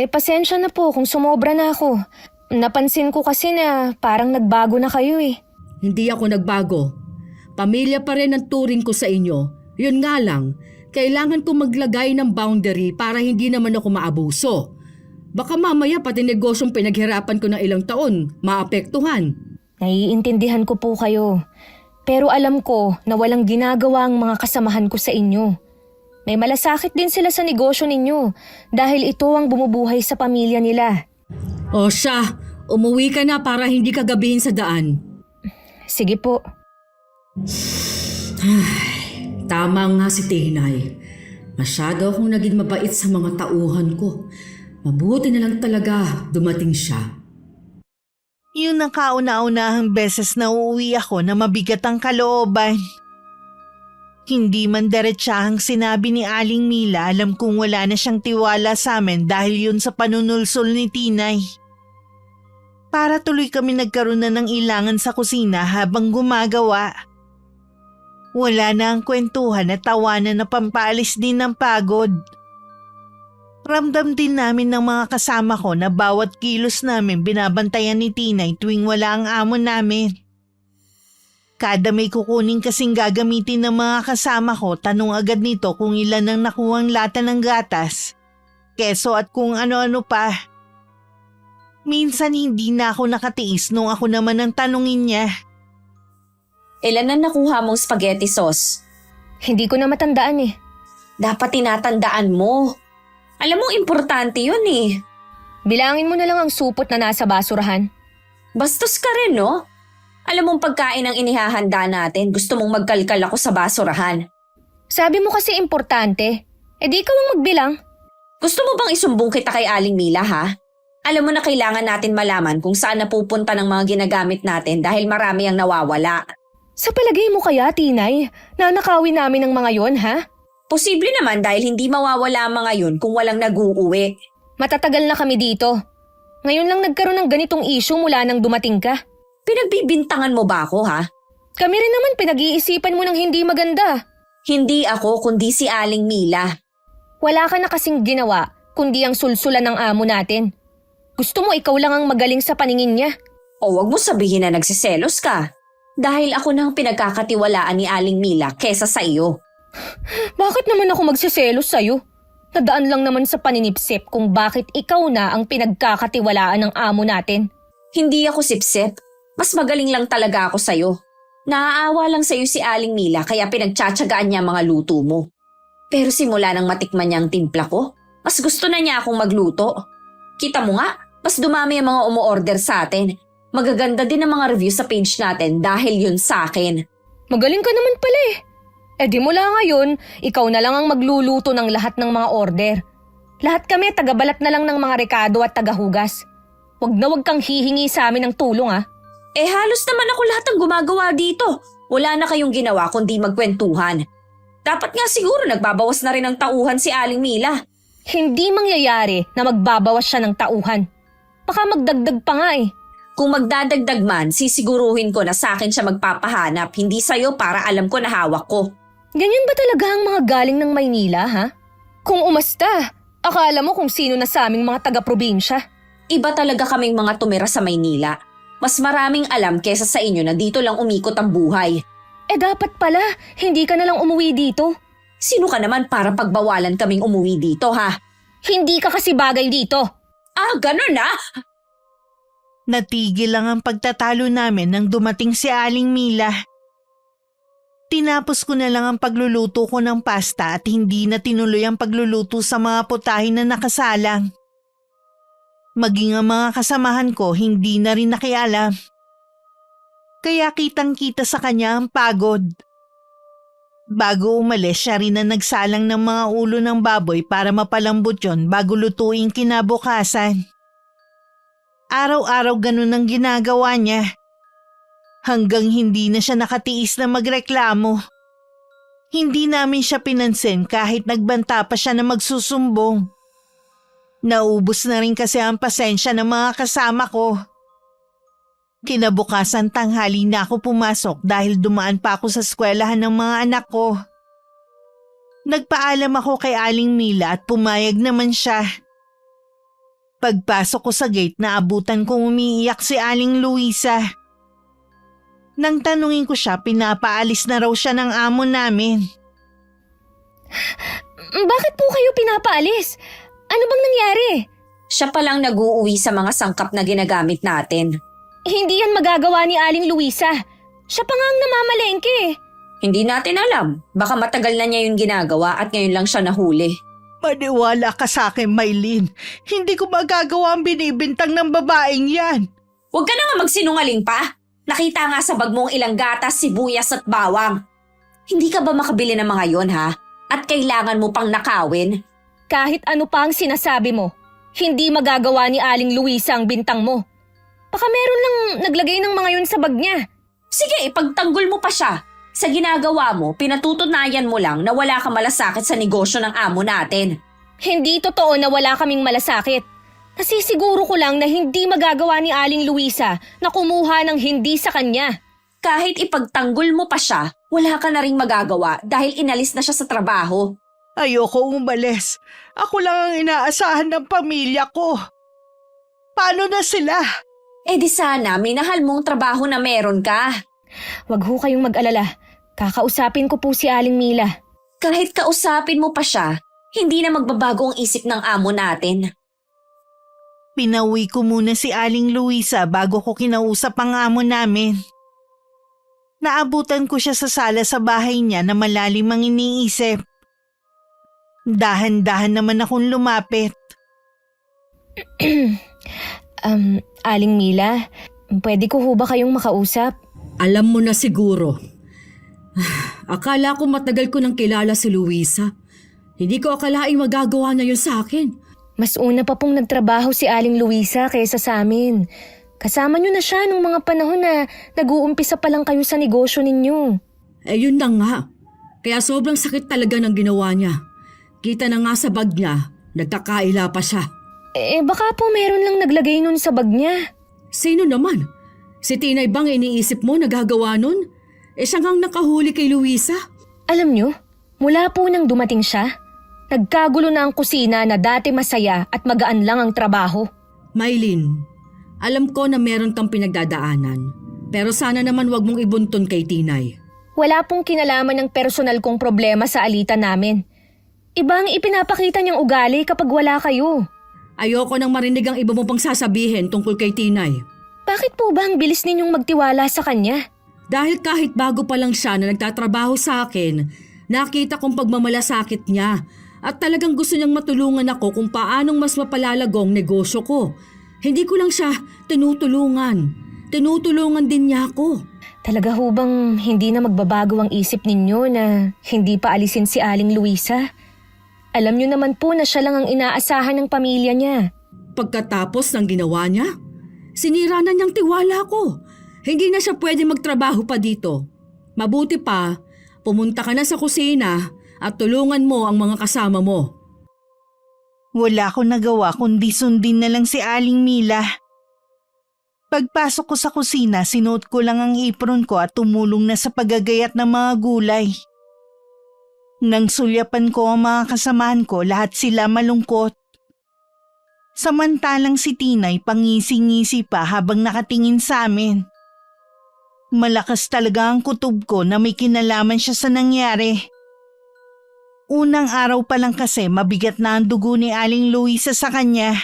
D: Pasensya na po kung sumobra na ako. Napansin ko kasi na parang nagbago na kayo eh.
A: Hindi ako nagbago. Pamilya pa rin ang turing ko sa inyo. Yun nga lang, kailangan ko maglagay ng boundary para hindi naman ako maabuso. Baka mamaya pati negosyong pinaghirapan ko ng ilang taon, maapektuhan.
D: Naiintindihan ko po kayo. Pero alam ko na walang ginagawa ang mga kasamahan ko sa inyo. May malasakit din sila sa negosyo ninyo dahil ito ang bumubuhay sa pamilya nila.
A: O siya, umuwi ka na para hindi ka gabihin sa daan.
D: Sige po.
A: Tama nga si Tinay. Masyado akong naging mabait sa mga tauhan ko. Mabuti na lang talaga dumating siya.
C: Yun ang kauna-unahang beses na uuwi ako na mabigat ang kalooban. Hindi man diretsahang sinabi ni Aling Mila, alam kong wala na siyang tiwala sa amin dahil yun sa panunulsol ni Tinay. Para tuloy kami nagkaroon na ng ilangan sa kusina habang gumagawa. Wala na ang kwentuhan at tawanan na pampaalis din ng pagod. Ramdam din namin ng mga kasama ko na bawat kilos namin binabantayan ni Tinay tuwing wala ang amo namin. Kada may kukunin kasing gagamitin ng mga kasama ko, tanong agad nito kung ilan ang nakuhang lata ng gatas, keso at kung ano-ano pa. Minsan hindi na ako nakatiis nung ako naman ang tanungin niya.
B: Ilan na nakuha mong spaghetti sauce?
D: Hindi ko na matandaan eh.
B: Dapat tinatandaan mo. Alam mo, importante yun eh.
D: Bilangin mo na lang ang supot na nasa basurahan.
B: Bastos ka rin, no? Alam mong pagkain ang inihahanda natin, gusto mong magkalkal ako sa basurahan.
D: Sabi mo kasi importante. Di ikaw ang magbilang.
B: Gusto mo bang isumbong kita kay Aling Mila, ha? Alam mo na kailangan natin malaman kung saan napupunta ng mga ginagamit natin dahil marami ang nawawala.
D: Sa palagay mo kaya, Tinay, nanakawin namin ang mga yon, ha?
B: Posible naman dahil hindi mawawala ang mga yun kung walang nag-uuwi.
D: Matatagal na kami dito. Ngayon lang nagkaroon ng ganitong issue mula nang dumating ka.
B: Pinagbibintangan mo ba ako, ha?
D: Kami rin naman pinag-iisipan mo ng hindi maganda.
B: Hindi ako kundi si Aling Mila.
D: Wala ka na kasing ginawa kundi ang sulsulan ng amo natin. Gusto mo ikaw lang ang magaling sa paningin niya.
B: O wag mo sabihin na nagsiselos ka. Dahil ako nang pinagkakatiwalaan ni Aling Mila kesa sa iyo.
D: Bakit naman ako magsiselos sa'yo? Nadaan lang naman sa paninipsip kung bakit ikaw na ang pinagkakatiwalaan ng amo natin.
B: Hindi ako sipsip. Mas magaling lang talaga ako sa'yo. Naaawa lang sa'yo si Aling Mila kaya pinagtsatsagaan niya mga luto mo. Pero simula nang matikman niya ang timpla ko, mas gusto na niya akong magluto. Kita mo nga, mas dumami ang mga umu-order sa atin. Magaganda din ang mga review sa page natin dahil yun sa akin.
D: Magaling ka naman pala eh. Di mula ngayon, ikaw na lang ang magluluto ng lahat ng mga order. Lahat kami tagabalat na lang ng mga rekado at tagahugas. Wag na wag kang hihingi sa amin ng tulong ah.
B: Halos naman ako lahat ang gumagawa dito. Wala na kayong ginawa kundi magkwentuhan. Dapat nga siguro nagbabawas na rin ng tauhan si Aling Mila.
D: Hindi mangyayari na magbabawas siya ng tauhan. Baka magdagdag pa nga eh.
B: Kung magdadagdag man, sisiguruhin ko na sa akin siya magpapahanap, hindi sa'yo para alam ko na hawak ko.
D: Ganyan ba talaga ang mga galing ng Maynila, ha? Kung umasta, akala mo kung sino na sa aming mga taga-probinsya.
B: Iba talaga kaming mga tumira sa Maynila. Mas maraming alam kesa sa inyo na dito lang umikot ang buhay.
D: Eh dapat pala, hindi ka na lang umuwi dito.
B: Sino ka naman para pagbawalan kaming umuwi dito, ha?
D: Hindi ka kasi bagay dito.
B: Ah, ganun na?
C: Natigil lang ang pagtatalo namin nang dumating si Aling Mila. Tinapos ko na lang ang pagluluto ko ng pasta at hindi na tinuloy ang pagluluto sa mga putahin na nakasalang. Maging ang mga kasamahan ko hindi na rin nakialam. Kaya kitang-kita sa kanya ang pagod. Bago umalis, siya rin na nagsalang ng mga ulo ng baboy para mapalambot yon bago lutuin kinabukasan. Araw-araw ganun ang ginagawa niya. Hanggang hindi na siya nakatiis na magreklamo. Hindi namin siya pinansin kahit nagbanta pa siya na magsusumbong. Naubos na rin kasi ang pasensya ng mga kasama ko. Kinabukasan tanghali na ako pumasok dahil dumaan pa ako sa eskwelahan ng mga anak ko. Nagpaalam ako kay Aling Mila at pumayag naman siya. Pagpasok ko sa gate, naabutan kong umiiyak si Aling Luisa. Nang tanungin ko siya, pinapaalis na raw siya ng amo namin.
D: Bakit po kayo pinapaalis? Ano bang nangyari?
B: Siya palang nag-uuwi sa mga sangkap na ginagamit natin.
D: Hindi yan magagawa ni Aling Luisa. Siya pa nga ang namamalengke.
B: Hindi natin alam. Baka matagal na niya yung ginagawa at ngayon lang siya nahuli.
C: Maniwala ka sa akin, Maylin. Hindi ko magagawa ang binibintang ng babaeng yan.
B: Huwag ka na nga magsinungaling pa. Nakita nga sa bag mong ilang gatas, sibuyas at bawang. Hindi ka ba makabili ng mga yon, ha? At kailangan mo pang nakawin?
D: Kahit ano pa ang sinasabi mo, hindi magagawa ni Aling Luisa ang bintang mo. Baka meron lang naglagay ng mga yun sa bag niya.
B: Sige, ipagtanggol mo pa siya. Sa ginagawa mo, pinatutunayan mo lang na wala ka malasakit sa negosyo ng amo natin.
D: Hindi totoo na wala kaming malasakit. Nasisiguro ko lang na hindi magagawa ni Aling Luisa na kumuha ng hindi sa kanya.
B: Kahit ipagtanggol mo pa siya, wala ka na ring magagawa dahil inalis na siya sa trabaho.
C: Ayoko umalis. Ako lang ang inaasahan ng pamilya ko. Paano na sila?
B: Eh di sana, minahal mong trabaho na meron ka.
D: Wag ho kayong mag-alala. Kakausapin ko po si Aling Mila.
B: Kahit kausapin mo pa siya, hindi na magbabago ang isip ng amo natin.
C: Pinauwi ko muna si Aling Luisa bago ko kinausap ang amo namin. Naabutan ko siya sa sala sa bahay niya na malalim ang iniisip. Dahan-dahan naman akong lumapit.
D: Aling Mila, pwede ko ho ba kayong makausap?
A: Alam mo na siguro. Akala ko matagal ko nang kilala si Luisa. Hindi ko akalaing magagawa na yun sa akin.
D: Mas una pa pong nagtrabaho si Aling Luisa kaysa sa amin. Kasama niyo na siya nung mga panahon na nag-uumpisa pa lang kayo sa negosyo ninyo.
A: Eh yun na nga. Kaya sobrang sakit talaga ng ginawa niya. Kita na nga sa bag niya, nagkakaila pa siya.
D: Eh baka po meron lang naglagay nun sa bag niya.
A: Sino naman? Si Tinay bang iniisip mo nagagawa nun? Eh siya ngang nakahuli kay Luisa.
D: Alam niyo, mula po nang dumating siya, nagkagulo na ang kusina na dati masaya at magaan lang ang trabaho.
A: Maylin, alam ko na meron kang pinagdadaanan. Pero sana naman wag mong ibuntun kay Tinay.
D: Wala pong kinalaman ng personal kong problema sa alitan namin. Ibang ipinapakita niyang ugali kapag wala kayo.
A: Ayoko nang marinig ang iba mo pang sasabihin tungkol kay Tinay.
D: Bakit po ba ang bilis ninyong magtiwala sa kanya?
A: Dahil kahit bago pa lang siya na nagtatrabaho sa akin, nakita kong pagmamalasakit niya at talagang gusto niyang matulungan ako kung paanong mas mapalalagong negosyo ko. Hindi ko lang siya tinutulungan. Tinutulungan din niya ako.
D: Talaga ho bang hindi na magbabago ang isip ninyo na hindi pa alisin si Aling Luisa? Alam niyo naman po na siya lang ang inaasahan ng pamilya niya.
A: Pagkatapos ng ginawa niya, sinira na niyang tiwala ko. Hindi na siya pwede magtrabaho pa dito. Mabuti pa, pumunta ka na sa kusina at tulungan mo ang mga kasama mo.
C: Wala akong nagawa kundi sundin na lang si Aling Mila. Pagpasok ko sa kusina, sinuot ko lang ang apron ko at tumulong na sa paggagayat ng mga gulay. Nang sulyapan ko ang mga kasamahan ko, lahat sila malungkot. Samantalang si Tinay pangisi-ngisi pa habang nakatingin sa amin. Malakas talaga ang kutob ko na may kinalaman siya sa nangyari. Unang araw pa lang kasi mabigat na ang dugo ni Aling Luisa sa kanya.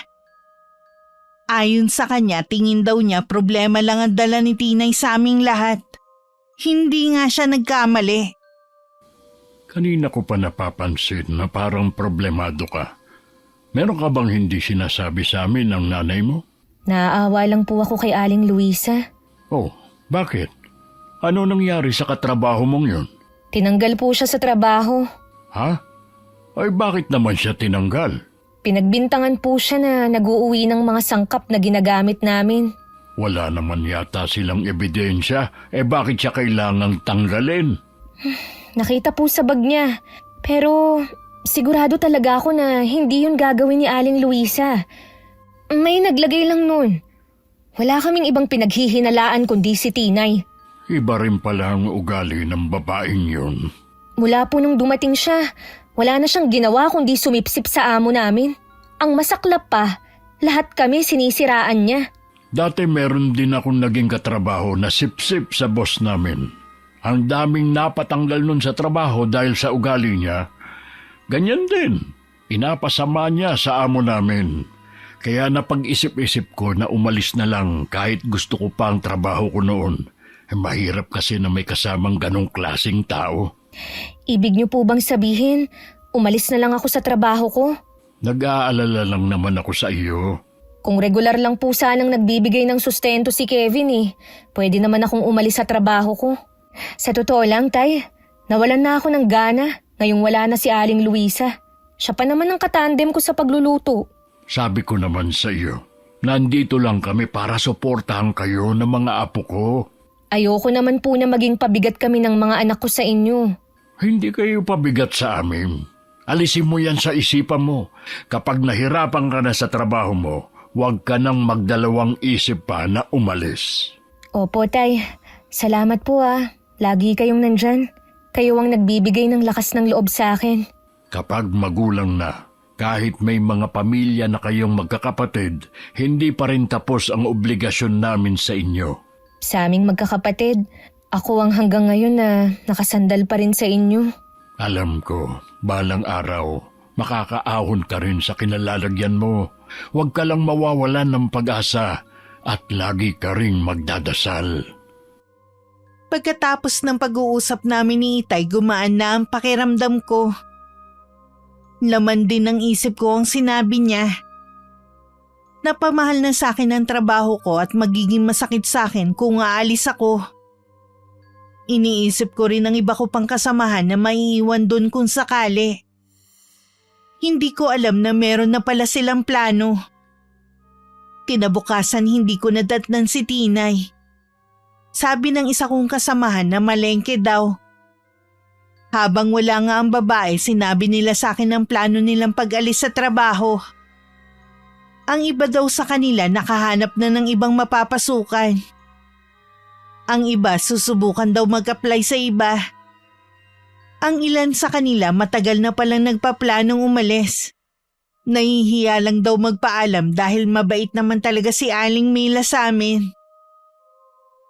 C: Ayon sa kanya, tingin daw niya problema lang ang dala ni Tinay sa aming lahat. Hindi nga siya nagkamali.
E: Kanina ko pa napapansin na parang problemado ka. Meron ka bang hindi sinasabi sa amin ng nanay mo?
D: Naaawa lang po ako kay Aling Luisa.
E: Oh, bakit? Ano nangyari sa katrabaho mong yun?
D: Tinanggal po siya sa trabaho.
E: Ha? Ay bakit naman siya tinanggal?
D: Pinagbintangan po siya na nag-uuwi ng mga sangkap na ginagamit namin.
E: Wala naman yata silang ebidensya. Bakit siya kailangang tanggalin?
D: Nakita po sa bag niya. Pero sigurado talaga ako na hindi yun gagawin ni Aling Luisa. May naglagay lang nun. Wala kaming ibang pinaghihinalaan kundi si Tinay.
E: Iba rin pala ang ugali ng babaeng yun.
D: Mula po nung dumating siya, wala na siyang ginawa kundi sumipsip sa amo namin. Ang masaklap pa, lahat kami sinisiraan niya.
E: Dati meron din akong naging katrabaho na sipsip sa boss namin. Ang daming napatanggal nun sa trabaho dahil sa ugali niya. Ganyan din, inapasama niya sa amo namin. Kaya napag-isip-isip ko na umalis na lang kahit gusto ko pa ang trabaho ko noon. Mahirap kasi na may kasamang ganong klaseng tao.
D: Ibig niyo po bang sabihin, umalis na lang ako sa trabaho ko?
E: Nag-aalala lang naman ako sa iyo.
D: Kung regular lang po sanang nagbibigay ng sustento si Kevin pwede naman akong umalis sa trabaho ko. Sa totoo lang, Tay, nawalan na ako ng gana ngayong wala na si Aling Luisa. Siya pa naman ang katandem ko sa pagluluto.
E: Sabi ko naman sa iyo, nandito lang kami para suportahan kayo ng mga apo ko.
D: Ayoko naman po na maging pabigat kami ng mga anak ko sa inyo.
E: Hindi kayo pabigat sa amin. Alisin mo yan sa isipan mo. Kapag nahirapan ka na sa trabaho mo, huwag ka nang magdalawang isip pa na umalis.
D: Opo, Tay. Salamat po Lagi kayong nandyan. Kayo ang nagbibigay ng lakas ng loob sa akin.
E: Kapag magulang na, kahit may mga pamilya na kayong magkakapatid, hindi pa rin tapos ang obligasyon namin sa inyo.
D: Sa aming magkakapatid, ako ang hanggang ngayon na nakasandal pa rin sa inyo.
E: Alam ko, balang araw, makakaahon ka rin sa kinalalagyan mo. Huwag ka lang mawawalan ng pag-asa at lagi ka ring magdadasal.
C: Pagkatapos ng pag-uusap namin ni Itay, gumaan na ang pakiramdam ko. Laman din ng isip ko ang sinabi niya. Napamahal na sa akin ang trabaho ko at magiging masakit sa akin kung aalis ako. Iniisip ko rin ang iba ko pang kasamahan na maiiwan doon kung sakali. Hindi ko alam na meron na pala silang plano. Kinabukasan hindi ko nadatnan si Tinay. Sabi ng isa kong kasamahan na malengke daw. Habang wala nga ang babae, sinabi nila sa akin ang plano nilang pag-alis sa trabaho. Ang iba daw sa kanila nakahanap na ng ibang mapapasukan. Ang iba susubukan daw mag-apply sa iba. Ang ilan sa kanila matagal na palang nagpaplanong umalis. Nahihiya lang daw magpaalam dahil mabait naman talaga si Aling Mila sa amin.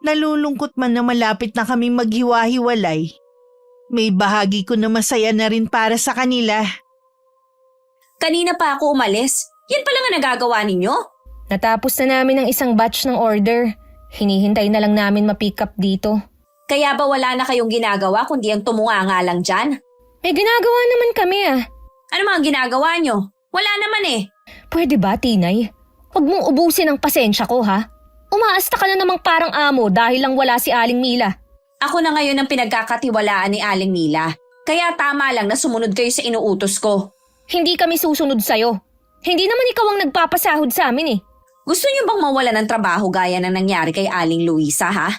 C: Nalulungkot man na malapit na kami maghiwa-hiwalay. May bahagi ko na masaya na rin para sa kanila.
B: Kanina pa ako umalis. Yan pala nga nagagawa ninyo?
D: Natapos na namin ang isang batch ng order. Hinihintay na lang namin ma-pick up dito.
B: Kaya ba wala na kayong ginagawa kundi ang tumunga lang dyan?
D: May ginagawa naman kami
B: Ano mga ginagawa nyo? Wala naman
D: Pwede ba, Tinay? Huwag mong ubusin ang pasensya ko, ha? Umaasta ka na namang parang amo dahil lang wala si Aling Mila.
B: Ako na ngayon ang pinagkakatiwalaan ni Aling Mila. Kaya tama lang na sumunod kayo sa inuutos ko.
D: Hindi kami susunod sa'yo. Hindi naman ikaw ang nagpapasahod sa amin
B: Gusto niyo bang mawala ng trabaho gaya na nangyari kay Aling Luisa, ha?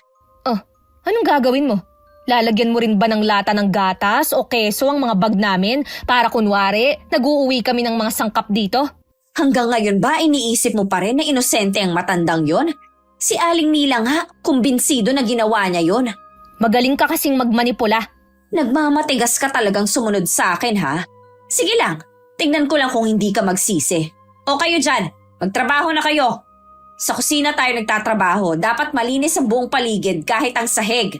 D: Oh, anong gagawin mo? Lalagyan mo rin ba ng lata ng gatas o keso ang mga bag namin para kunwari nag-uuwi kami ng mga sangkap dito?
B: Hanggang ngayon ba iniisip mo pa rin na inosente ang matandang yon? Si Aling Mila nga, kumbinsido na ginawa niya yon.
D: Magaling ka kasing magmanipula.
B: Nagmamatigas ka talagang sumunod sa akin, ha? Sige lang, tingnan ko lang kung hindi ka magsisi. O kayo dyan, magtrabaho na kayo. Sa kusina tayo nagtatrabaho, dapat malinis ang buong paligid kahit ang sahig.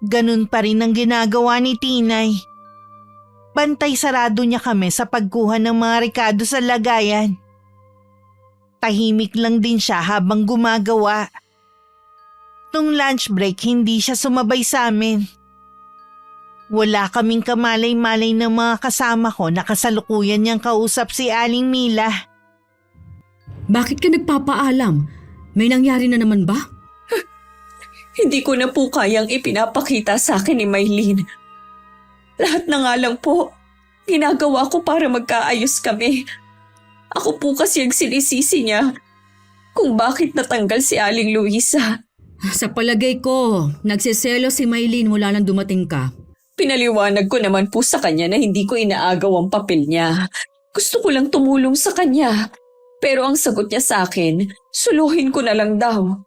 C: Ganun pa rin ang ginagawa ni Tinay. Bantay sarado niya kami sa pagkuha ng mga rekado sa lagayan. Tahimik lang din siya habang gumagawa. Nung lunch break, hindi siya sumabay sa amin. Wala kaming kamalay-malay ng mga kasama ko na kasalukuyan niyang kausap si Aling Mila.
A: Bakit ka nagpapaalam? May nangyari na naman ba?
B: Hindi ko na po kayang ipinapakita sa akin ni Maylene. Lahat na nga lang po, ginagawa ko para magkaayos kami. Ako po kasi ang sinisisi niya kung bakit natanggal si Aling Luisa.
A: Sa palagay ko, nagsiselo si Maylene mula nang dumating ka.
B: Pinaliwanag ko naman po sa kanya na hindi ko inaagaw ang papel niya. Gusto ko lang tumulong sa kanya. Pero ang sagot niya sa akin, suluhin ko na lang daw.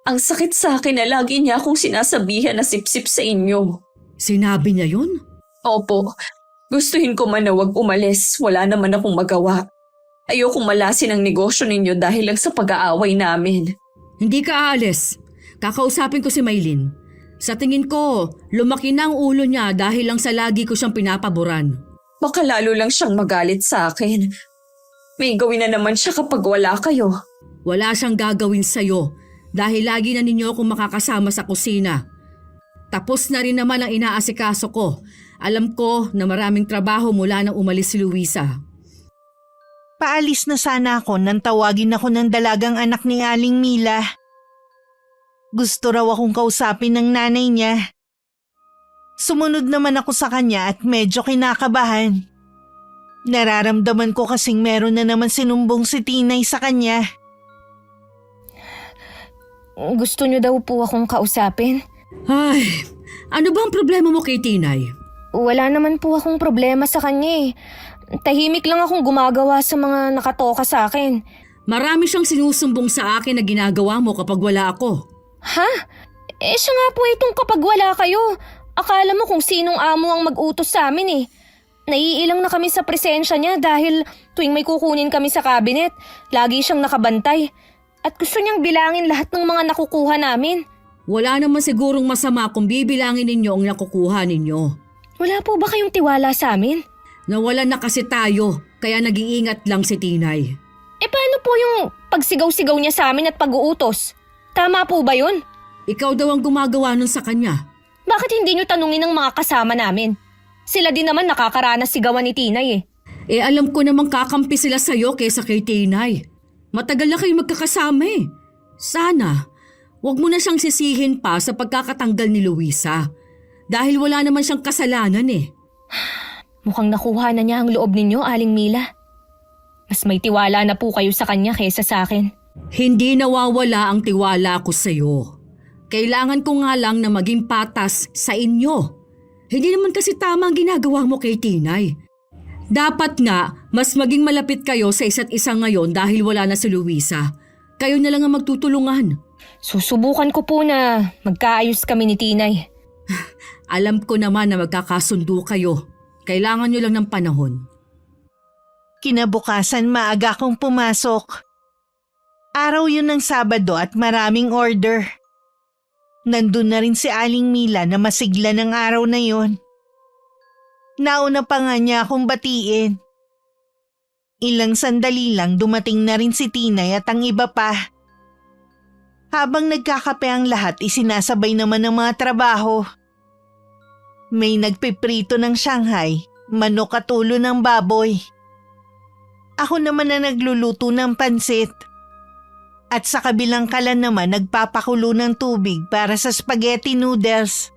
B: Ang sakit sa akin na lagi niya akong sinasabihan na sipsip sa inyo.
A: Sinabi niya yun?
B: Opo, gustuhin ko man na wag umalis, wala naman akong magawa. Ayokong malasin ang negosyo ninyo dahil lang sa pag-aaway namin.
A: Hindi ka aalis. Kakausapin ko si Maylene. Sa tingin ko, lumaki na ang ulo niya dahil lang sa lagi ko siyang pinapaboran.
B: Baka lalo lang siyang magalit sa akin. May gawin na naman siya kapag wala kayo.
A: Wala siyang gagawin sa'yo dahil lagi na ninyo akong makakasama sa kusina. Tapos na rin naman ang inaasikaso ko. Alam ko na maraming trabaho mula nang umalis si Luisa.
C: Paalis na sana ako nang tawagin ako ng dalagang anak ni Aling Mila. Gusto raw akong kausapin ng nanay niya. Sumunod naman ako sa kanya at medyo kinakabahan. Nararamdaman ko kasing meron na naman sinumbong si Tinay sa kanya.
D: Gusto niyo daw po akong kausapin?
A: Ay, ano ba ang problema mo kay Tinay?
D: Wala naman po akong problema sa kanya eh. Tahimik lang akong gumagawa sa mga nakatoka sa akin.
A: Marami siyang sinusumbong sa akin na ginagawa mo kapag wala ako.
D: Ha? Eh siya nga po itong kapag wala kayo. Akala mo kung sinong amo ang mag-utos sa amin eh. Naiilang na kami sa presensya niya dahil tuwing may kukunin kami sa cabinet, lagi siyang nakabantay. At gusto niyang bilangin lahat ng mga nakukuha namin.
A: Wala naman sigurong masama kung bibilangin ninyo ang nakukuha ninyo.
D: Wala po ba kayong tiwala sa amin?
A: Nawalan na kasi tayo, kaya nag-iingat lang si Tinay.
D: Eh paano po yung pagsigaw-sigaw niya sa amin at pag-uutos? Tama po ba yun?
A: Ikaw daw ang gumagawa nun sa kanya.
D: Bakit hindi niyo tanungin ng mga kasama namin? Sila din naman nakakaranas sigawan ni Tinay eh.
A: Eh alam ko namang kakampi sila sa'yo kaysa kay Tinay. Matagal na kayo magkakasama eh. Sana, wag mo na siyang sisihin pa sa pagkakatanggal ni Luisa. Dahil wala naman siyang kasalanan eh.
D: Mukhang nakuha na niya ang loob ninyo, Aling Mila. Mas may tiwala na po kayo sa kanya kaysa sa akin.
A: Hindi nawawala ang tiwala ko sa'yo. Kailangan ko nga lang na maging patas sa inyo. Hindi naman kasi tama ang ginagawa mo kay Tinay. Dapat nga, mas maging malapit kayo sa isa't isa ngayon dahil wala na si Luisa. Kayo na lang ang magtutulungan.
D: Susubukan ko po na magkaayos kami ni Tinay.
A: Alam ko naman na magkakasundo kayo. Kailangan nyo lang ng panahon.
C: Kinabukasan maaga akong pumasok. Araw yun ng Sabado at maraming order. Nandun na rin si Aling Mila na masigla ng araw na yon. Nauna pa nga niya akong batiin. Ilang sandali lang dumating na rin si Tinay at ang iba pa. Habang nagkakape ang lahat, isinasabay naman ang mga trabaho. May nagpiprito ng Shanghai, manok at ulo ng baboy. Ako naman na nagluluto ng pansit. At sa kabilang kalan naman nagpapakulo ng tubig para sa spaghetti noodles.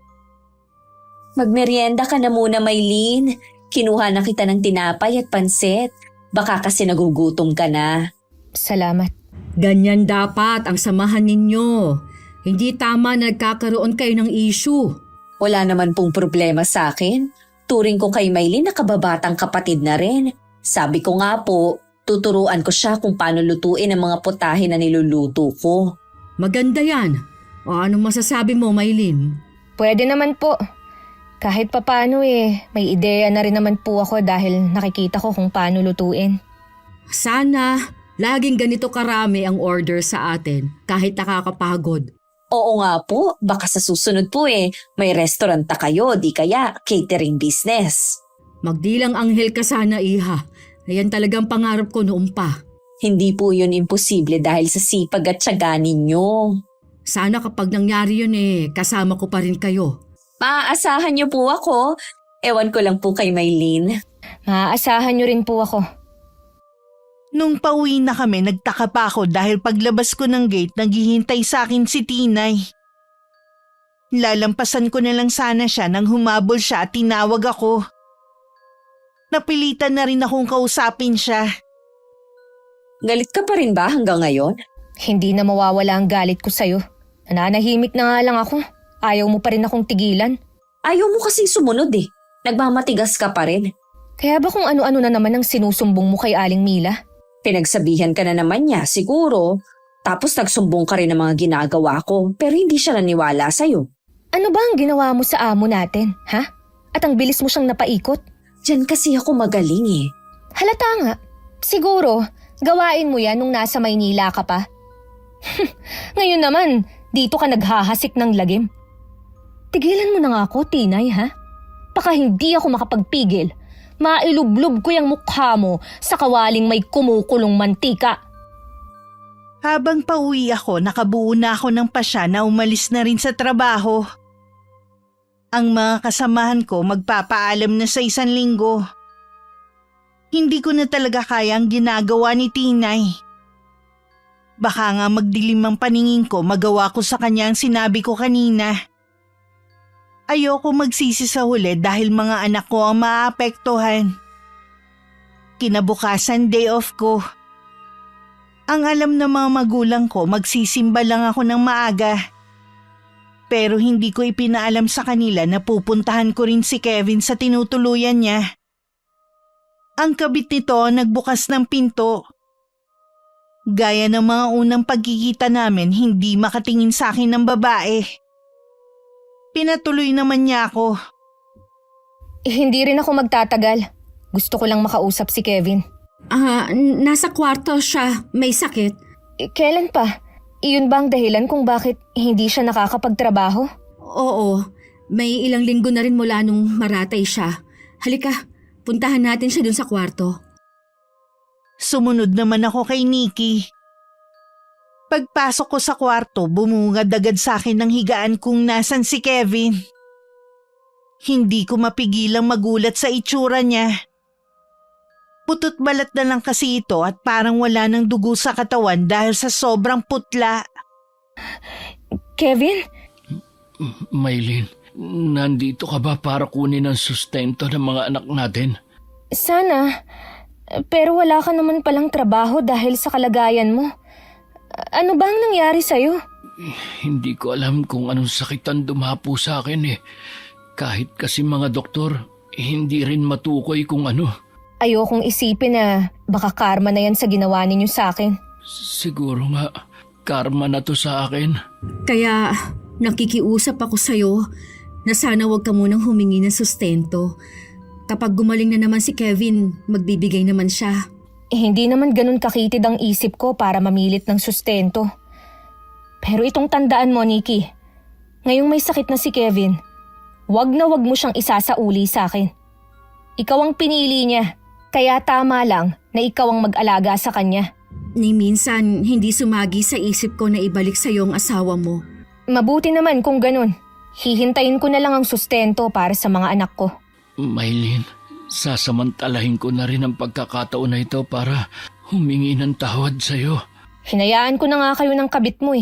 B: Magmerienda ka na muna, Maylene. Kinuha na kita ng tinapay at pansit. Baka kasi nagugutom ka na.
D: Salamat.
A: Ganyan dapat ang samahan ninyo. Hindi tama na nagkakaroon kayo ng issue.
B: Wala naman pong problema sa akin. Turing ko kay Maylin na kababatang kapatid na rin. Sabi ko nga po, tuturuan ko siya kung paano lutuin ang mga putahe na niluluto ko.
A: Maganda yan. O anong masasabi mo, Maylin?
D: Pwede naman po. Kahit papano may ideya na rin naman po ako dahil nakikita ko kung paano lutuin.
A: Sana laging ganito karami ang order sa atin kahit nakakapagod.
B: Oo nga po, baka sa susunod po may restaurant na kayo, di kaya catering business.
A: Magdilang anghel ka sana, Iha. Ayan talagang pangarap ko noon pa.
B: Hindi po yun imposible dahil sa sipag at tiyaga ninyo.
A: Sana kapag nangyari yun kasama ko pa rin kayo.
B: Maaasahan niyo po ako. Ewan ko lang po kay Maylin.
D: Maaasahan niyo rin po ako.
C: Nung pauwi na kami, nagtaka pa ako dahil paglabas ko ng gate, naghihintay sa akin si Tinay. Lalampasan ko na lang sana siya nang humabol siya at tinawag ako. Napilitan na rin akong kausapin siya.
B: Galit ka pa rin ba hanggang ngayon?
D: Hindi na mawawala ang galit ko sa'yo. Nananahimik na nga lang ako. Ayaw mo pa rin akong tigilan.
B: Ayaw mo kasing sumunod Nagmamatigas ka pa rin.
D: Kaya ba kung ano-ano na naman ang sinusumbong mo kay Aling Mila?
B: Pinagsabihan ka na naman niya, siguro. Tapos nagsumbong ka rin ng mga ginagawa ko, pero hindi siya naniwala sa'yo.
D: Ano ba ang ginawa mo sa amo natin, ha? At ang bilis mo siyang napaikot?
B: Diyan kasi ako magaling
D: Halata nga. Siguro, gawain mo yan nung nasa Maynila ka pa. Ngayon naman, dito ka naghahasik ng lagim. Tigilan mo na nga ako, Tinay, ha? Baka hindi ako makapagpigil. Mailublob ko yung mukha mo sa kawaling may kumukulong mantika.
C: Habang pauwi ako, nakabuo na ako ng pasya na umalis na rin sa trabaho. Ang mga kasamahan ko magpapaalam na sa 1 linggo. Hindi ko na talaga kaya ang ginagawa ni Tinay. Baka nga magdilim ang paningin ko, magawa ko sa kanya ang sinabi ko kanina. Ayoko magsisi sa huli dahil mga anak ko ang maapektuhan. Kinabukasan day off ko. Ang alam ng mga magulang ko, magsisimba lang ako ng maaga. Pero hindi ko ipinaalam sa kanila na pupuntahan ko rin si Kevin sa tinutuluyan niya. Ang kabit nito nagbukas ng pinto. Gaya ng mga unang pagkikita namin, hindi makatingin sa akin ng babae. Pinatuloy naman niya ako.
D: Hindi rin ako magtatagal. Gusto ko lang makausap si Kevin.
A: Nasa kwarto siya. May sakit.
D: Kailan pa? Iyon ba ang dahilan kung bakit hindi siya nakakapagtrabaho?
A: Oo. May ilang linggo na rin mula nung maratay siya. Halika, puntahan natin siya dun sa kwarto.
C: Sumunod naman ako kay Nikki. Pagpasok ko sa kwarto, bumungad agad sa akin ng higaan kung nasan si Kevin. Hindi ko mapigilang magulat sa itsura niya. Putot balat na lang kasi ito at parang wala ng dugo sa katawan dahil sa sobrang putla.
D: Kevin?
E: Maylin, nandito ka ba para kunin ang sustento ng mga anak natin?
D: Sana. Pero wala ka naman palang trabaho dahil sa kalagayan mo. Ano ba ang nangyari sa'yo?
E: Hindi ko alam kung anong sakit ang dumapo sa akin Kahit kasi mga doktor, hindi rin matukoy kung ano.
D: Ayokong isipin na baka karma na yan sa ginawa ninyo sa akin.
E: Siguro nga, karma na to sa akin.
A: Kaya nakikiusap ako sa'yo na sana wag ka munang humingi ng sustento. Kapag gumaling na naman si Kevin, magbibigay naman siya.
D: Hindi naman ganun kakitid ang isip ko para mamilit ng sustento. Pero itong tandaan mo, Nikki. Ngayong may sakit na si Kevin, wag na wag mo siyang isasauli sa akin. Ikaw ang pinili niya, kaya tama lang na ikaw ang mag-alaga sa kanya.
A: Ni minsan, hindi sumagi sa isip ko na ibalik sa'yo ang asawa mo.
D: Mabuti naman kung ganun. Hihintayin ko na lang ang sustento para sa mga anak ko.
E: Maylin, sasamantalahin ko na rin ang pagkakataon na ito para humingi ng tawad sa'yo.
D: Hinayaan ko na nga kayo ng kabit mo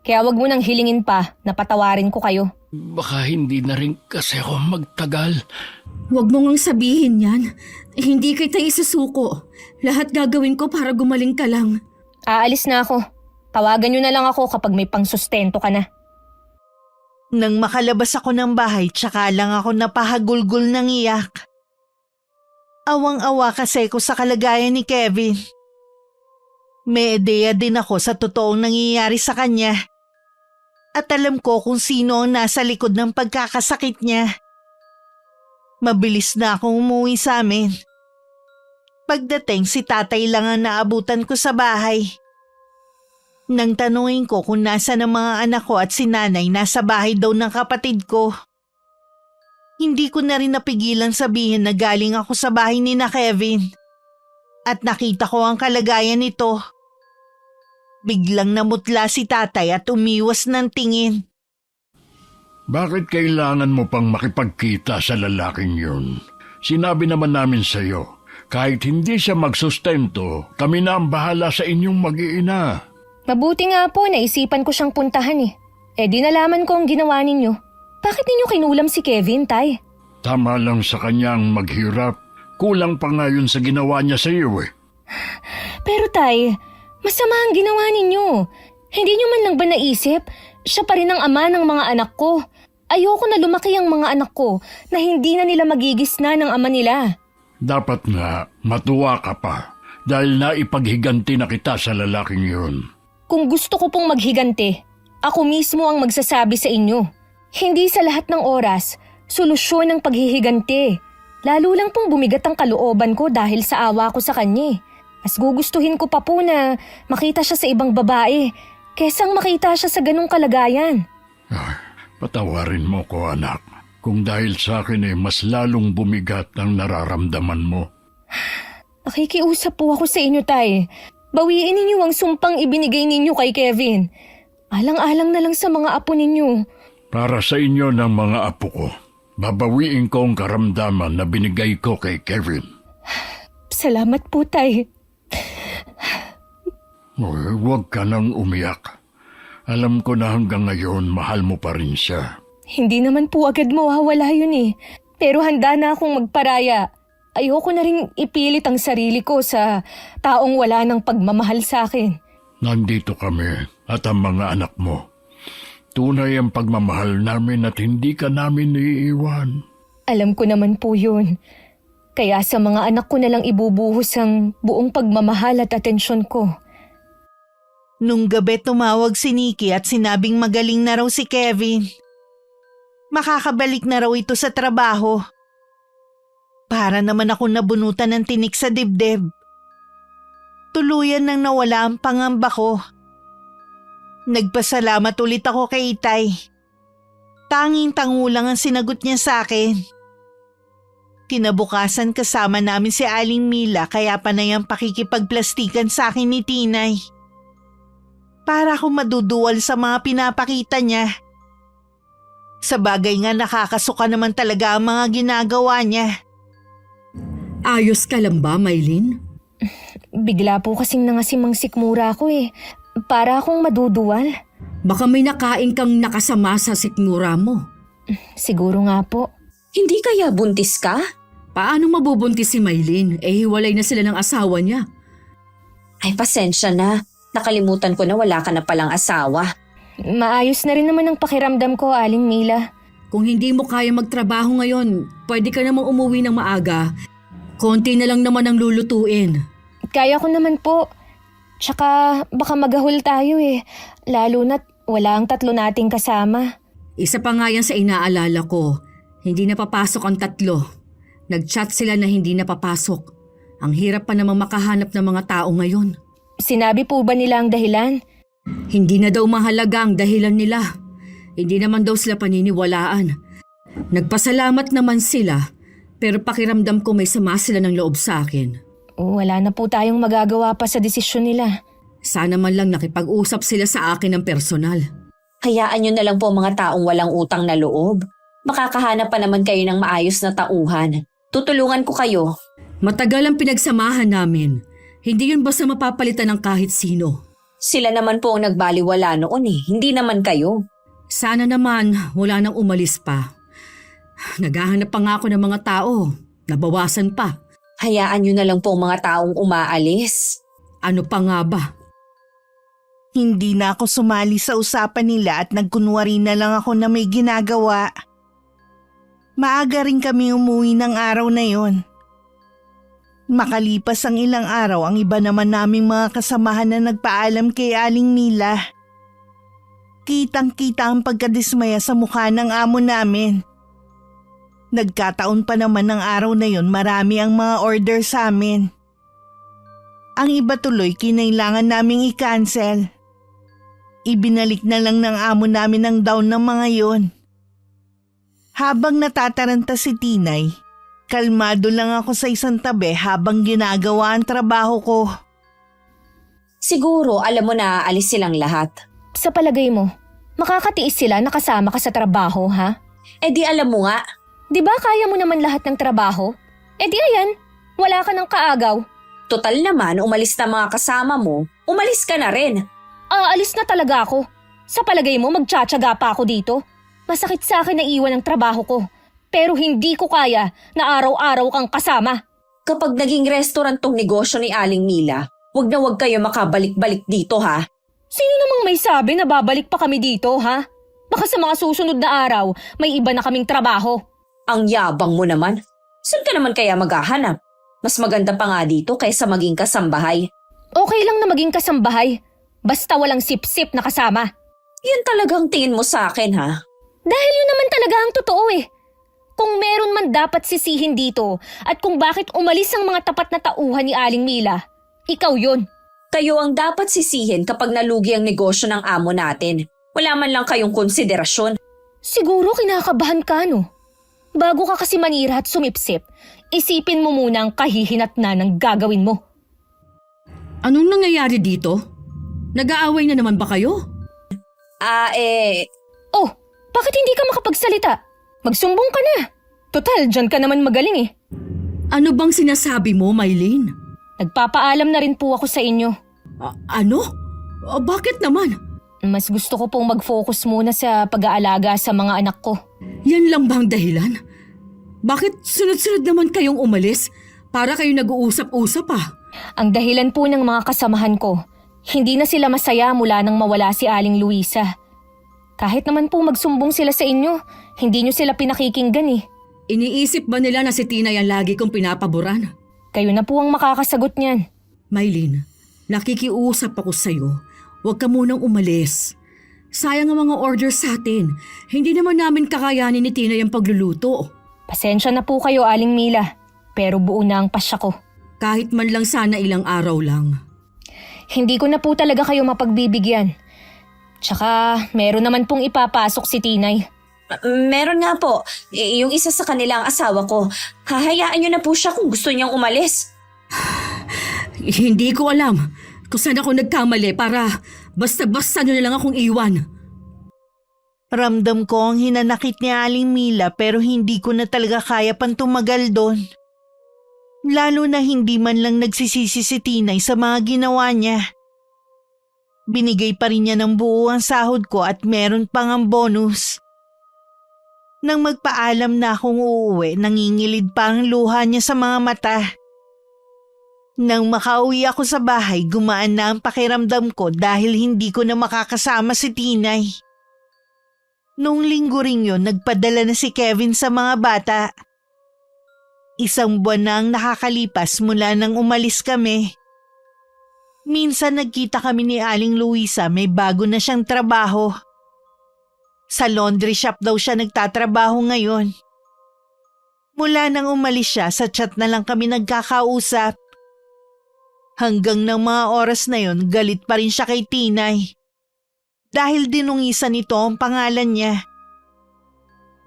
D: Kaya wag mo nang hilingin pa na patawarin ko kayo.
E: Baka hindi na rin kasi ako magtagal.
A: Huwag mo ngang sabihin yan. Hindi kita isusuko. Lahat gagawin ko para gumaling ka lang.
D: Aalis na ako. Tawagan niyo na lang ako kapag may pangsustento ka na.
C: Nang makalabas ako ng bahay, tsaka lang ako napahagulgol ng iyak. Awang-awa kasi ko sa kalagayan ni Kevin. May ideya din ako sa totoong nangyayari sa kanya. At alam ko kung sino ang nasa likod ng pagkakasakit niya. Mabilis na akong umuwi sa amin. Pagdating, si tatay lang ang naabutan ko sa bahay. Nang tanungin ko kung nasa ng mga anak ko at si nanay, nasa bahay daw ng kapatid ko. Hindi ko na rin napigilan sabihin na galing ako sa bahay ni na Kevin. At nakita ko ang kalagayan nito. Biglang namutla si tatay at umiwas ng tingin.
E: Bakit kailangan mo pang makipagkita sa lalaking yun? Sinabi naman namin sa'yo, kahit hindi siya magsustento, kami na ang bahala sa inyong mag-iina.
D: Mabuti nga po, naisipan ko siyang puntahan eh. Di nalaman ko ang ginawa ninyo. Bakit ninyo kinulam si Kevin, Tay?
E: Tama lang sa kanyang maghirap. Kulang pa nga yun sa ginawa niya sa iyo eh.
D: Pero Tay, masama ang ginawa ninyo. Hindi nyo man lang ba naisip? Siya pa rin ang ama ng mga anak ko. Ayoko na lumaki ang mga anak ko na hindi na nila magigisna ng ama nila.
E: Dapat nga matuwa ka pa dahil naipaghiganti na kita sa lalaking yun.
D: Kung gusto ko pong maghigante, ako mismo ang magsasabi sa inyo. Hindi sa lahat ng oras, solusyon ang paghihigante. Lalo lang pong bumigat ang kalooban ko dahil sa awa ko sa kanya. Mas gugustuhin ko pa po na makita siya sa ibang babae kesang makita siya sa ganung kalagayan.
E: Patawarin mo ko anak. Kung dahil sa akin mas lalong bumigat ang nararamdaman mo.
D: Nakikiusap po ako sa inyo, Tay. Bawiin ninyo ang sumpang ibinigay ninyo kay Kevin. Alang-alang na lang sa mga apo ninyo.
E: Para sa inyo ng mga apo ko, babawiin ko ang karamdaman na binigay ko kay Kevin.
D: Salamat po, Tay.
E: Huwag ka nang umiyak. Alam ko na hanggang ngayon mahal mo pa rin siya.
D: Hindi naman po agad mawawala yun eh. Pero handa na akong magparaya. Ayoko na rin ipilit ang sarili ko sa taong wala ng pagmamahal sa akin.
E: Nandito kami at ang mga anak mo. Tunay ang pagmamahal namin at hindi ka namin iiwan.
D: Alam ko naman po yun. Kaya sa mga anak ko na lang ibubuhos ang buong pagmamahal at atensyon ko.
C: Nung gabi tumawag si Nikki at sinabing magaling na raw si Kevin. Makakabalik na raw ito sa trabaho. Para naman ako nabunutan ng tinik sa dibdib. Tuluyan nang nawala ang pangamba ko. Nagpasalamat ulit ako kay Itay. Tanging-tango lang ang sinagot niya sa akin. Kinabukasan kasama namin si Aling Mila kaya panay ang pakikipagplastikan sa akin ni Tinay. Para akong maduduwal sa mga pinapakita niya. Sa bagay nga nakakasuka naman talaga ang mga ginagawa niya.
A: Ayos ka lang ba, Maylin?
D: Bigla po kasing nangasimang sikmura ko eh. Para akong maduduwal.
A: Baka may nakain kang nakasama sa sikmura mo.
D: Siguro nga po.
B: Hindi kaya buntis ka?
A: Paano mabubuntis si Maylin? Hiwalay na sila ng asawa niya.
B: Ay, pasensya na. Nakalimutan ko na wala ka na palang asawa.
D: Maayos na rin naman ang pakiramdam ko, Aling Mila.
A: Kung hindi mo kaya magtrabaho ngayon, pwede ka namang umuwi ng maaga. Konti na lang naman ang lulutuin.
D: Kaya ko naman po. Tsaka baka magahol tayo eh. Lalo na't wala ang tatlo nating kasama.
A: Isa pa nga yan sa inaalala ko. Hindi napapasok ang tatlo. Nag-chat sila na hindi napapasok. Ang hirap pa namang makahanap ng mga tao ngayon.
D: Sinabi po ba nila ang dahilan?
A: Hindi na daw mahalaga ang dahilan nila. Hindi naman daw sila paniniwalaan. Nagpasalamat naman sila, pero pakiramdam ko may sama sila ng loob sa akin.
D: Wala na po tayong magagawa pa sa desisyon nila.
A: Sana man lang nakipag-usap sila sa akin ng personal.
B: Hayaan nyo na lang po mga taong walang utang na loob. Makakahanap pa naman kayo ng maayos na tauhan. Tutulungan ko kayo.
A: Matagal ang pinagsamahan namin. Hindi yun basta mapapalitan ng kahit sino.
B: Sila naman po ang nagbaliwala noon eh, hindi naman kayo.
A: Sana naman wala nang umalis pa. Naghahanap pa nga ako ng mga tao. Nabawasan pa.
B: Hayaan nyo na lang po ang mga taong umaalis.
A: Ano pa nga ba?
C: Hindi na ako sumali sa usapan nila at nagkunwari na lang ako na may ginagawa. Maaga rin kami umuwi ng araw na yon. Makalipas ang ilang araw, ang iba naman naming mga kasamahan na nagpaalam kay Aling Mila. Kitang-kita ang pagkadismaya sa mukha ng amo namin. Nagkataon pa naman ng araw na yon, marami ang mga order sa amin. Ang iba tuloy kinailangan naming i-cancel. Ibinalik na lang ng amo namin ang down ng mga yon. Habang natataranta si Tinay, kalmado lang ako sa isang tabi habang ginagawa ang trabaho ko.
B: Siguro alam mo na aalis silang lahat.
D: Sa palagay mo, makakatiis sila na kasama ka sa trabaho, ha?
B: Eh di alam mo nga,
D: Di ba kaya mo naman lahat ng trabaho? Eh di ayan, wala ka ng kaagaw.
B: total naman umalis na mga kasama mo, umalis ka na rin.
D: Aalis na talaga ako. Sa palagay mo, magtsatsaga pa ako dito? Masakit sa akin na iwan ang trabaho ko. Pero hindi ko kaya na araw-araw kang kasama.
B: Kapag naging restaurant tong negosyo ni Aling Mila, wag na wag kayo makabalik-balik dito ha.
D: Sino namang may sabi na babalik pa kami dito, ha? Baka sa mga susunod na araw, may iba na kaming trabaho.
B: Ang yabang mo naman. Saan ka naman kaya maghahanap? Mas maganda pa nga dito kaysa maging kasambahay.
D: Okay lang na maging kasambahay. Basta walang sip-sip na kasama.
B: Yan talagang tingin mo sa akin ha?
D: Dahil yun naman talaga ang totoo eh. Kung meron man dapat sisihin dito at kung bakit umalis ang mga tapat na tauhan ni Aling Mila, ikaw yun.
B: Kayo ang dapat sisihin kapag nalugi ang negosyo ng amo natin. Wala man lang kayong konsiderasyon.
D: Siguro kinakabahan ka, no? Bago ka kasi manira at sumipsip, isipin mo muna ang kahihinat na ng gagawin mo.
A: Anong nangyayari dito? Nag-aaway na naman ba kayo?
D: Oh, bakit hindi ka makapagsalita? Magsumbong ka na. Total, dyan ka naman magaling eh.
A: Ano bang sinasabi mo, Mylene?
D: Nagpapaalam na rin po ako sa inyo.
A: Ano? Bakit naman?
D: Mas gusto ko pong mag-focus muna sa pag-aalaga sa mga anak ko.
A: Yan lang bang dahilan? Bakit sunod-sunod naman kayong umalis? Para kayo nag-uusap-usap ah.
D: Ang dahilan po ng mga kasamahan ko, hindi na sila masaya mula nang mawala si Aling Luisa. Kahit naman po magsumbong sila sa inyo, hindi nyo sila pinakikinggan eh.
A: Iniisip ba nila na si Tina yan lagi kong pinapaboran?
D: Kayo na po ang makakasagot niyan.
A: Mylene, nakikiusap ako sa'yo. Huwag ka munang umalis. Sayang ang mga order sa atin. Hindi naman namin kakayanin ni Tina yung pagluluto.
D: Pasensya na po kayo, Aling Mila, pero buo na ang pasya ko.
A: Kahit man lang sana ilang araw lang.
D: Hindi ko na po talaga kayo mapagbibigyan. Tsaka meron naman pong ipapasok si Tinay.
B: Meron nga po. Yung isa sa kanila ang asawa ko. Hahayaan niyo na po siya kung gusto niyang umalis.
A: Hindi ko alam kung saan ako nagkamali para basta-basta nyo na lang akong iwan.
C: Ramdam ko ang hinanakit ni Aling Mila pero hindi ko na talaga kaya pang tumagal doon. Lalo na hindi man lang nagsisisi si Tinay sa mga ginawa niya. Binigay pa rin niya ng buo ang sahod ko at meron pang ang bonus. Nang magpaalam na akong uuwi, nangingilid pa ang luha niya sa mga mata. Nang makauwi ako sa bahay, gumaan na ang pakiramdam ko dahil hindi ko na makakasama si Tinay. Noong linggo rin yun, nagpadala na si Kevin sa mga bata. 1 buwan na ang nakakalipas mula nang umalis kami. Minsan nagkita kami ni Aling Luisa, may bago na siyang trabaho. Sa laundry shop daw siya nagtatrabaho ngayon. Mula nang umalis siya, sa chat na lang kami nagkakausap. Hanggang ng mga oras na yon, galit pa rin siya kay Tinay. Dahil dinungisan nito ang pangalan niya.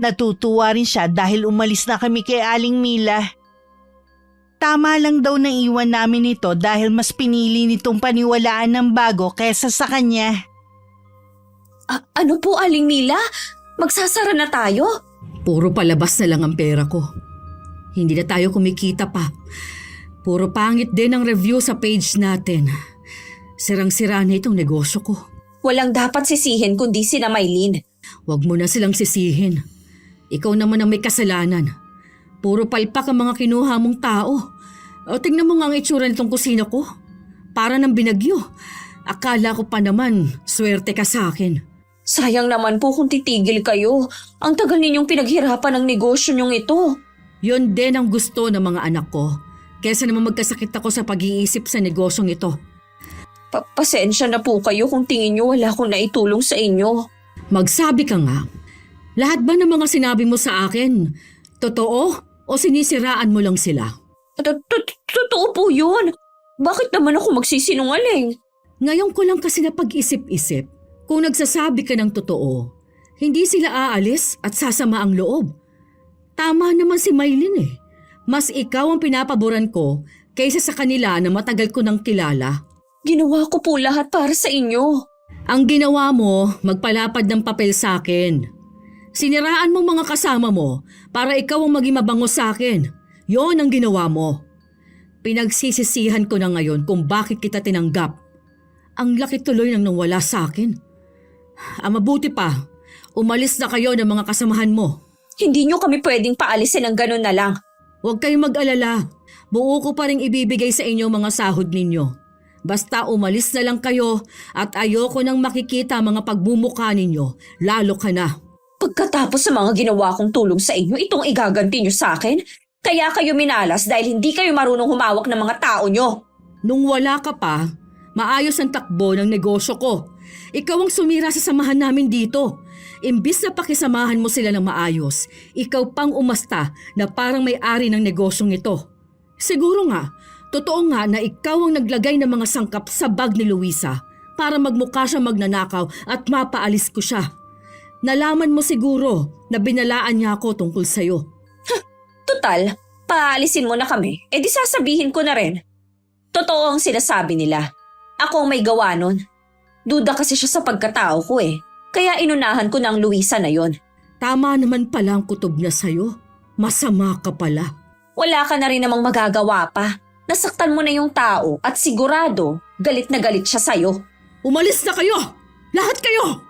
C: Natutuwa rin siya dahil umalis na kami kay Aling Mila. Tama lang daw na iwan namin ito dahil mas pinili nitong paniwalaan ng bago kesa sa kanya.
B: Ano po, Aling Mila? Magsasara na tayo?
A: Puro palabas na lang ang pera ko. Hindi na tayo kumikita pa. Puro pangit din ang review sa page natin. Sirang-sira na itong negosyo ko.
B: Walang dapat sisihin kundi sina Mylene.
A: Huwag mo na silang sisihin. Ikaw naman ang may kasalanan. Puro palpak ang mga kinuha mong tao. O tingnan mo nga ang itsura nitong kusina ko. Para ng binagyo. Akala ko pa naman, swerte ka sa akin.
B: Sayang naman po kung titigil kayo. Ang tagal ninyong pinaghirapan ng negosyo nyong ito.
A: Yon din ang gusto ng mga anak ko. Kesa naman magkasakit ako sa pag-iisip sa negosyong ito.
B: Pasensya na po kayo kung tingin nyo wala akong naitulong sa inyo.
A: Magsabi ka nga. Lahat ba ng mga sinabi mo sa akin, totoo o sinisiraan mo lang sila?
B: Totoo po yun. Bakit naman ako magsisinungaling?
A: Ngayon ko lang kasi napag-isip-isip. Kung nagsasabi ka ng totoo, hindi sila aalis at sasama ang loob. Tama naman si Maylin eh. Mas ikaw ang pinapaboran ko kaysa sa kanila na matagal ko nang kilala.
B: Ginawa ko po lahat para sa inyo.
A: Ang ginawa mo, magpalapad ng papel sa akin. Siniraan mo mga kasama mo para ikaw ang maging mabango sa akin. Yon ang ginawa mo. Pinagsisisihan ko na ngayon kung bakit kita tinanggap. Ang laki tuloy nang nawala sa akin. Ang mabuti pa, umalis na kayo ng mga kasamahan mo.
B: Hindi nyo kami pwedeng paalisin ng ganun na lang.
A: Huwag kayong mag-alala. Buo ko pa rin ibibigay sa inyo mga sahod ninyo. Basta umalis na lang kayo at ayoko nang makikita mga pagbumuka ninyo, lalo ka na.
B: Pagkatapos sa mga ginawa kong tulong sa inyo, itong igaganti nyo sa akin? Kaya kayo minalas dahil hindi kayo marunong humawak ng mga tao nyo.
A: Nung wala ka pa, maayos ang takbo ng negosyo ko. Ikaw ang sumira sa samahan namin dito. Imbis na pakisamahan mo sila ng maayos, ikaw pang umasta na parang may-ari ng negosyong ito. Siguro nga, totoo nga na ikaw ang naglagay ng mga sangkap sa bag ni Luisa para magmukha siya magnanakaw at mapaalis ko siya. Nalaman mo siguro na binalaan niya ako tungkol sa'yo.
B: Tutal, paalisin mo na kami. E di sasabihin ko na rin. Totoo ang sinasabi nila. Ako ang may gawa nun. Duda kasi siya sa pagkatao ko eh. Kaya inunahan ko na ang Luisa na yon.
A: Tama naman pala ang kutob niya sa'yo. Masama ka pala.
B: Wala ka na rin namang magagawa pa. Nasaktan mo na yung tao at sigurado galit na galit siya sa'yo.
A: Umalis na kayo! Lahat kayo!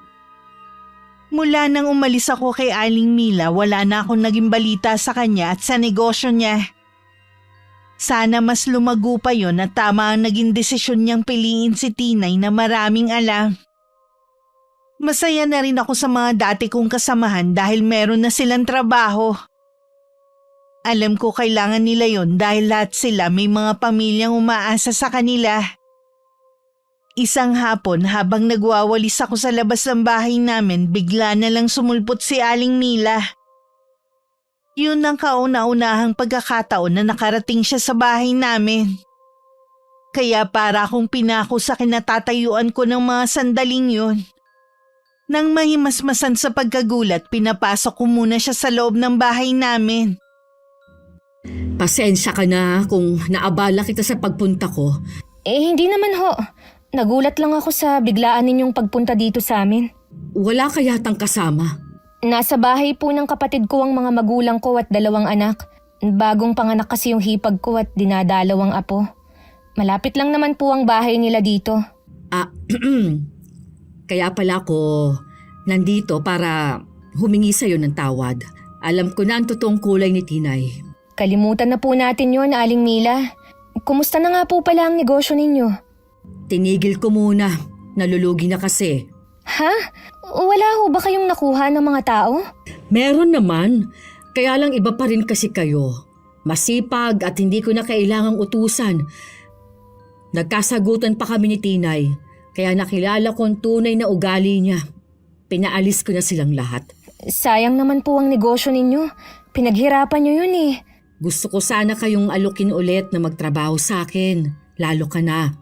C: Mula nang umalis ako kay Aling Mila, wala na akong naging balita sa kanya at sa negosyo niya. Sana mas lumago pa yon at tama ang naging desisyon niyang piliin si Tinay na maraming alam. Masaya na rin ako sa mga dati kong kasamahan dahil meron na silang trabaho. Alam ko kailangan nila yon dahil lahat sila may mga pamilyang umaasa sa kanila. Isang hapon habang nagwawalis ako sa labas ng bahay namin, bigla na lang sumulpot si Aling Mila. Yun ang kauna-unahang pagkakataon na nakarating siya sa bahay namin. Kaya para akong pinako sa kinatatayuan ko ng mga sandaling yun. Nang mahimasmasan sa pagkagulat, pinapasok ko muna siya sa loob ng bahay namin.
A: Pasensya ka na kung naabala kita sa pagpunta ko.
D: Hindi naman ho. Nagulat lang ako sa biglaan ninyong pagpunta dito sa amin.
A: Wala ka yatang kasama.
D: Nasa bahay po ng kapatid ko ang mga magulang ko at 2 anak. Bagong panganak kasi yung hipag ko at dinadalawang apo. Malapit lang naman po ang bahay nila dito.
A: Kaya pala ako nandito para humingi sa'yo ng tawad. Alam ko na ang totoong kulay ni Tinay.
D: Kalimutan na po natin yon, Aling Mila. Kumusta na nga po pala ang negosyo ninyo?
A: Tinigil ko muna. Nalulugi na kasi.
D: Ha? Wala ho ba kayong nakuha ng mga tao?
A: Meron naman. Kaya lang iba pa rin kasi kayo. Masipag at hindi ko na kailangang utusan. Nagkasagutan pa kami ni Tinay. Kaya nakilala ko ang tunay na ugali niya. Pinaalis ko na silang lahat.
D: Sayang naman po ang negosyo ninyo. Pinaghirapan nyo yun eh.
A: Gusto ko sana kayong alukin ulit na magtrabaho sa akin. Lalo ka na.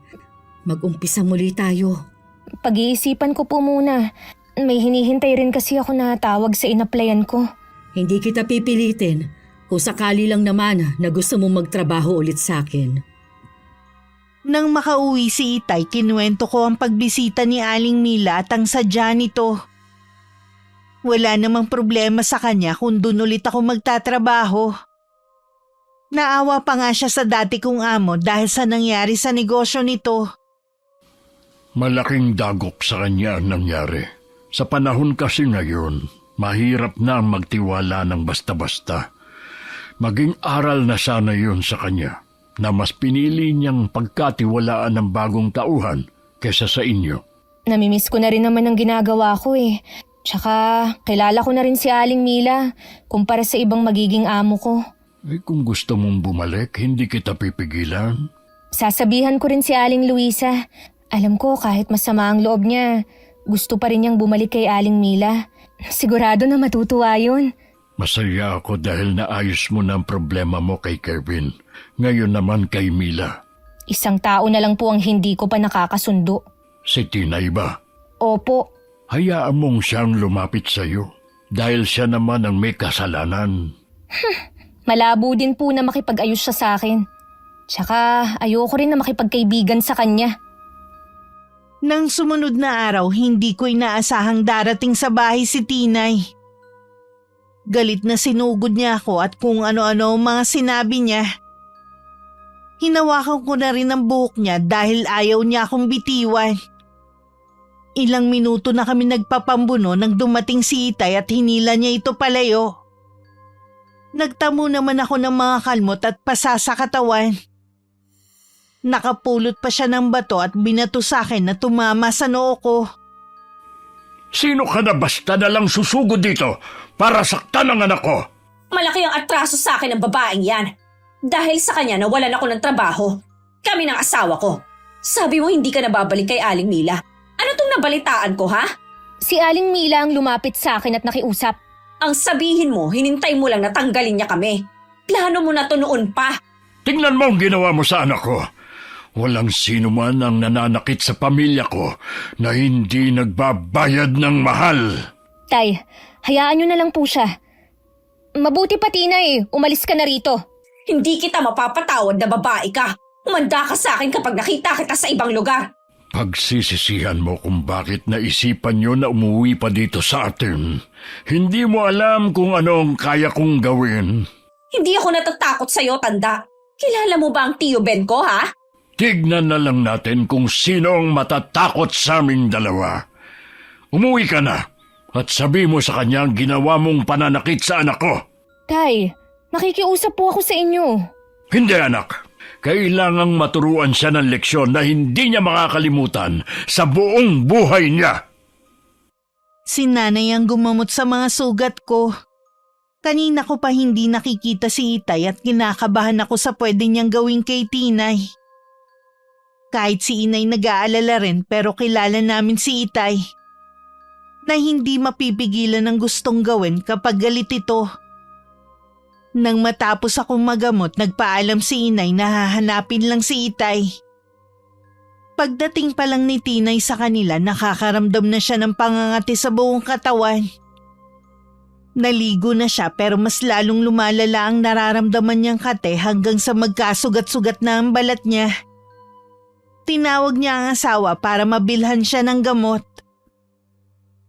A: Mag-umpisa muli tayo.
D: Pag-iisipan ko po muna. May hinihintay rin kasi ako na tawag sa inaplayan ko.
A: Hindi kita pipilitin kung sakali lang naman na gusto mong magtrabaho ulit sa akin.
C: Nang makauwi si Itay, kinuwento ko ang pagbisita ni Aling Mila at ang sadya nito. Wala namang problema sa kanya kung doon ulit ako magtatrabaho. Naawa pa nga siya sa dati kong amo dahil sa nangyari sa negosyo nito.
E: Malaking dagok sa kanya ang nangyari. Sa panahon kasi ngayon, mahirap na magtiwala ng basta-basta. Maging aral na sana yun sa kanya na mas pinili niyang pagkatiwalaan ng bagong tauhan kesa sa inyo.
D: Namimiss ko na rin naman ang ginagawa ko eh. Tsaka kilala ko na rin si Aling Mila kumpara sa ibang magiging amo ko.
E: Kung gusto mong bumalik, hindi kita pipigilan.
D: Sasabihan ko rin si Aling Luisa. Alam ko kahit masama ang loob niya, gusto pa rin niyang bumalik kay Aling Mila. Sigurado na matutuwa yun.
E: Masaya ako dahil naayos mo na ang problema mo kay Kevin. Ngayon naman kay Mila.
D: Isang tao na lang po ang hindi ko pa nakakasundo.
E: Si Tinay ba?
D: Opo,
E: Hayaan mong siyang lumapit sa iyo dahil siya naman ang may kasalanan.
D: malabo din po na makipag-ayos siya sa akin. Tsaka ayoko rin na makipagkaibigan sa kanya.
C: Nang sumunod na araw, hindi ko inaasahang darating sa bahay si Tinay. Galit na sinugod niya ako at kung ano-ano ang mga sinabi niya. Hinawakan ko na rin ang buhok niya dahil ayaw niya akong bitiwan. Ilang minuto na kami nagpapambuno nang dumating si Itay at hinila niya ito palayo. Nagtamo naman ako ng mga kalmot at pasa sa katawan. Nakapulot pa siya ng bato at binato sa akin na tumama sa noo ko.
E: Sino ka na basta na lang susugod dito para saktan ang anak ko?
B: Malaki ang atraso sa akin ng babaeng yan. Dahil sa kanya nawalan ako ng trabaho. Kami ng asawa ko. Sabi mo hindi ka nababalik kay Aling Mila. Ano tong nabalitaan ko, ha?
D: Si Aling Mila ang lumapit sa akin at nakiusap.
B: Ang sabihin mo, hinintay mo lang na tanggalin niya kami. Plano mo na to noon pa.
E: Tingnan mo ang ginawa mo sa anak ko. Walang sino man ang nananakit sa pamilya ko na hindi nagbabayad ng mahal.
D: Tay, hayaan niyo na lang po siya. Mabuti pa Tinay, umalis ka na rito.
B: Hindi kita mapapatawad na babae ka. Umanda ka sa akin kapag nakita kita sa ibang lugar.
E: Pagsisisihan mo kung bakit naisipan nyo na umuwi pa dito sa atin. Hindi mo alam kung ano ang kaya kong gawin.
B: Hindi ako natatakot sa'yo, tanda. Kilala mo ba ang Tio Ben ko, ha?
E: Tignan na lang natin kung sino ang matatakot sa aming dalawa. Umuwi ka na at sabi mo sa kanya ang ginawa mong pananakit sa anak ko.
D: Tay, nakikiusap po ako sa inyo.
E: Hindi anak. Kailangang maturuan siya ng leksyon na hindi niya makakalimutan sa buong buhay niya.
C: Si nanay ang gumamot sa mga sugat ko. Kanina ko pa hindi nakikita si Itay at kinakabahan ako sa pwede niyang gawin kay Tinay. Kahit si Inay nag-aalala rin pero kilala namin si Itay na hindi mapipigilan ng gustong gawin kapag galit ito. Nang matapos akong magamot, nagpaalam si Inay na hahanapin lang si Itay. Pagdating pa lang ni Tinay sa kanila, nakakaramdam na siya ng pangangati sa buong katawan. Naligo na siya pero mas lalong lumalala ang nararamdaman niyang kate hanggang sa magkasugat-sugat na ang balat niya. Tinawag niya ang asawa para mabilhan siya ng gamot.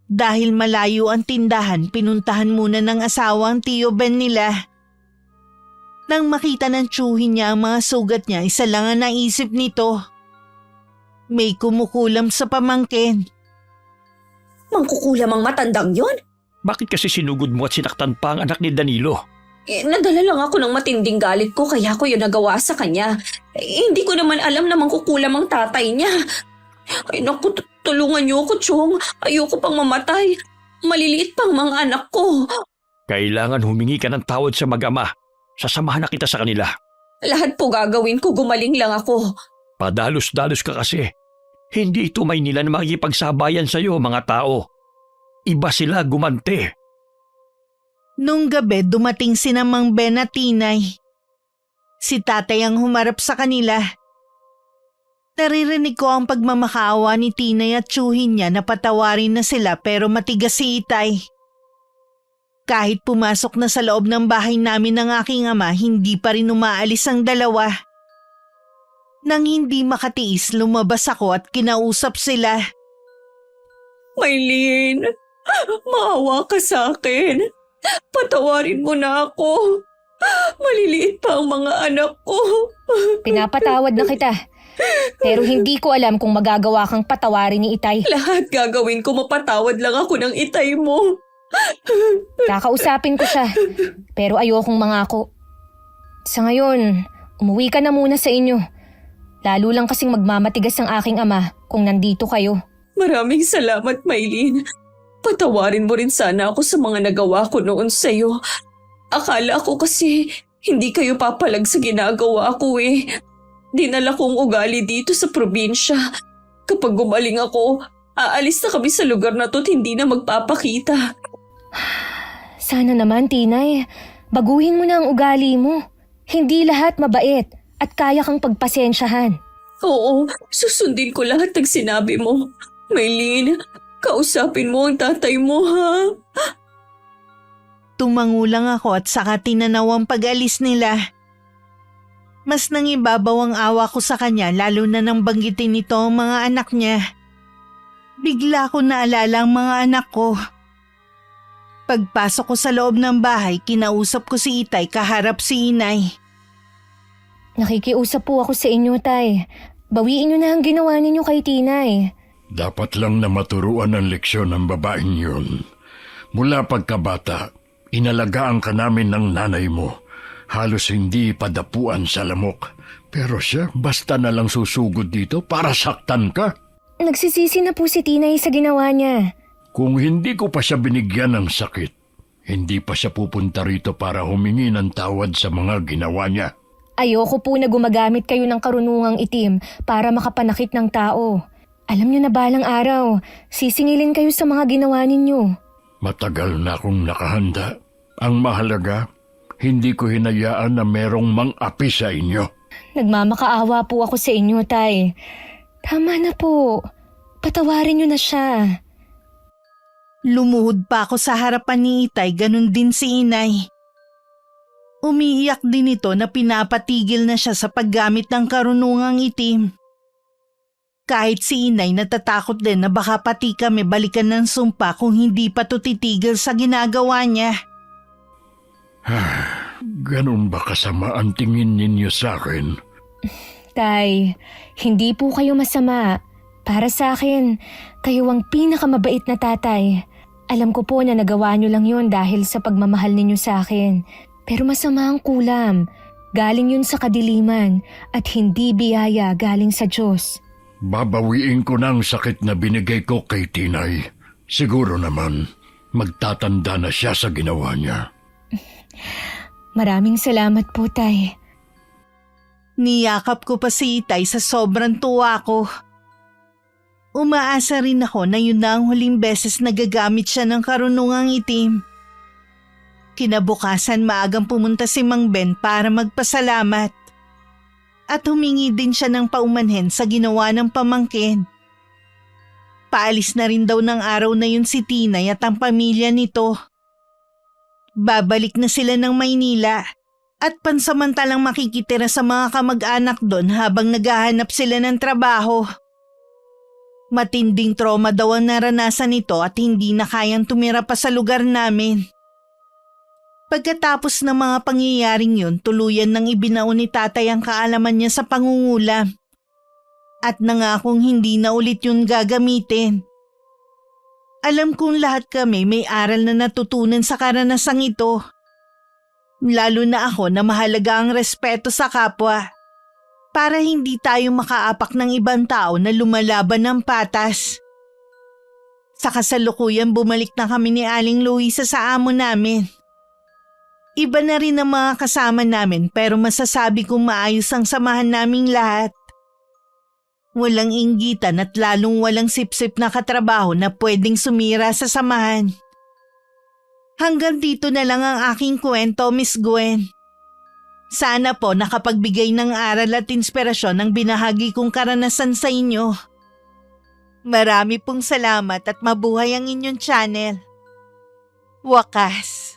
C: Dahil malayo ang tindahan, pinuntahan muna ng asawa ang Tio Ben nila. Nang makita ng tiyuhin niya ang mga sugat niya, isa lang ang naisip nito. May kumukulam sa pamangkin.
B: Mangkukulam ang matandang yon?
F: Bakit kasi sinugod mo at sinaktan pa ang anak ni Danilo?
B: Nadala lang ako ng matinding galit ko kaya ko yun nagawa sa kanya. Hindi ko naman alam na mangkukulam ang tatay niya. Ay naku, tulungan niyo ako, Chong. Ayoko pang mamatay. Maliliit pang mga anak ko.
F: Kailangan humingi ka ng tawad sa mag-ama. Sasamahan na kita sa kanila.
B: Lahat po gagawin ko, gumaling lang ako.
F: Padalos-dalos ka kasi. Hindi ito may nila na makikipagsabayan sa'yo, mga tao. Iba sila gumante.
C: Nung gabi, dumating si Mang Ben at Tinay. Si tatay ang humarap sa kanila. Naririnig ko ang pagmamakaawa ni Tinay at tiyuhin niya na patawarin na sila pero matigas si Itay. Kahit pumasok na sa loob ng bahay namin ng aking ama, hindi pa rin umaalis ang dalawa. Nang hindi makatiis, lumabas ako at kinausap sila.
B: Maylin, maawa ka sa akin. Patawarin mo na ako. Maliliit pa ang mga anak ko.
D: Pinapatawad na kita. Pero hindi ko alam kung magagawa kang patawarin ni Itay.
B: Lahat gagawin ko, mapatawad lang ako ng Itay mo.
D: Kakausapin ko siya, pero ayokong mangako. Sa ngayon, umuwi ka na muna sa inyo. Lalo lang kasing magmamatigas ang aking ama kung nandito kayo.
B: Maraming salamat, Maylin. Patawarin mo rin sana ako sa mga nagawa ko noon sa'yo. Akala ko kasi hindi kayo papalag sa ginagawa ko eh. Dinala kong ugali dito sa probinsya. Kapag gumaling ako, aalis na kami sa lugar na to at hindi na magpapakita.
D: Sana naman, Tinay. Baguhin mo na ang ugali mo. Hindi lahat mabait at kaya kang pagpasensyahan.
B: Oo, susundin ko lahat ng sinabi mo. Maylin, kausapin mo ang tatay mo, ha?
C: Tumangulang ako at saka tinanaw ang pag-alis nila. Mas nangibabaw ang awa ko sa kanya lalo na nang banggitin nito ang mga anak niya. Bigla ko naalala ang mga anak ko. Pagpasok ko sa loob ng bahay, kinausap ko si Itay kaharap si Inay.
D: Nakikiusap po ako sa inyo, Tay. Bawiin niyo na ang ginawa ninyo kay Tinay.
E: Dapat lang na maturuan ng leksyon ng babaeng yun. Mula pagkabata, inalagaan ka namin ng nanay mo. Halos hindi padapuan sa lamok. Pero siya, basta na lang susugod dito para saktan ka.
D: Nagsisisi na po si Tinay sa ginawa niya.
E: Kung hindi ko pa siya binigyan ng sakit, hindi pa siya pupunta rito para humingi ng tawad sa mga ginawa niya.
D: Ayoko po na gumagamit kayo ng karunungang itim para makapanakit ng tao. Alam niyo na balang araw, sisingilin kayo sa mga ginawa ninyo.
E: Matagal na akong nakahanda. Ang mahalaga, hindi ko hinayaan na merong mang-api sa inyo.
D: Nagmamakaawa po ako sa inyo, Tay. Tama na po. Patawarin niyo na siya.
C: Lumuhod pa ako sa harapan ni Itay, ganun din si Inay. Umiiyak din ito na pinapatigil na siya sa paggamit ng karunungang itim. Kahit si Inay natatakot din na baka pati kami balikan ng sumpa kung hindi pa to titigil sa ginagawa niya.
E: Ganun ba kasama ang tingin ninyo sa akin?
D: Tay, hindi po kayo masama. Para sa akin, kayo ang pinakamabait na tatay. Alam ko po na nagawa niyo lang yun dahil sa pagmamahal ninyo sa akin. Pero masama ang kulam. Galing yun sa kadiliman at hindi biyaya galing sa Diyos.
E: Babawiin ko na ang sakit na binigay ko kay Tinay. Siguro naman, magtatanda na siya sa ginawa niya.
D: Maraming salamat po, Tay.
C: Niyakap ko pa si Itay sa sobrang tuwa ko. Umaasa rin ako na yun na ang huling beses na gagamit siya ng karunungang itim. Kinabukasan maagang pumunta si Mang Ben para magpasalamat. At humingi din siya ng paumanhin sa ginawa ng pamangkin. Paalis na rin daw ng araw na yun si Tinay at ang pamilya nito. Babalik na sila ng Maynila at pansamantalang makikitira sa mga kamag-anak doon habang naghahanap sila ng trabaho. Matinding trauma daw ang naranasan nito at hindi na kayang tumira pa sa lugar namin. Pagkatapos ng mga pangyayaring yun, tuluyan nang ibinaon ni tatay ang kaalaman niya sa pangungulam. At nangakong hindi na ulit yun gagamitin. Alam kong lahat kami may aral na natutunan sa karanasang ito. Lalo na ako na mahalaga ang respeto sa kapwa. Para hindi tayo makaapak ng ibang tao na lumalaban ng patas. Sa kasalukuyan bumalik na kami ni Aling Luisa sa amo namin. Iba na rin ang mga kasama namin pero masasabi kong maayos ang samahan naming lahat. Walang inggitan at lalong walang sipsip na katrabaho na pwedeng sumira sa samahan. Hanggang dito na lang ang aking kwento, Miss Gwen. Sana po nakapagbigay ng aral at inspirasyon ang binahagi kong karanasan sa inyo. Marami pong salamat at mabuhay ang inyong channel. Wakas.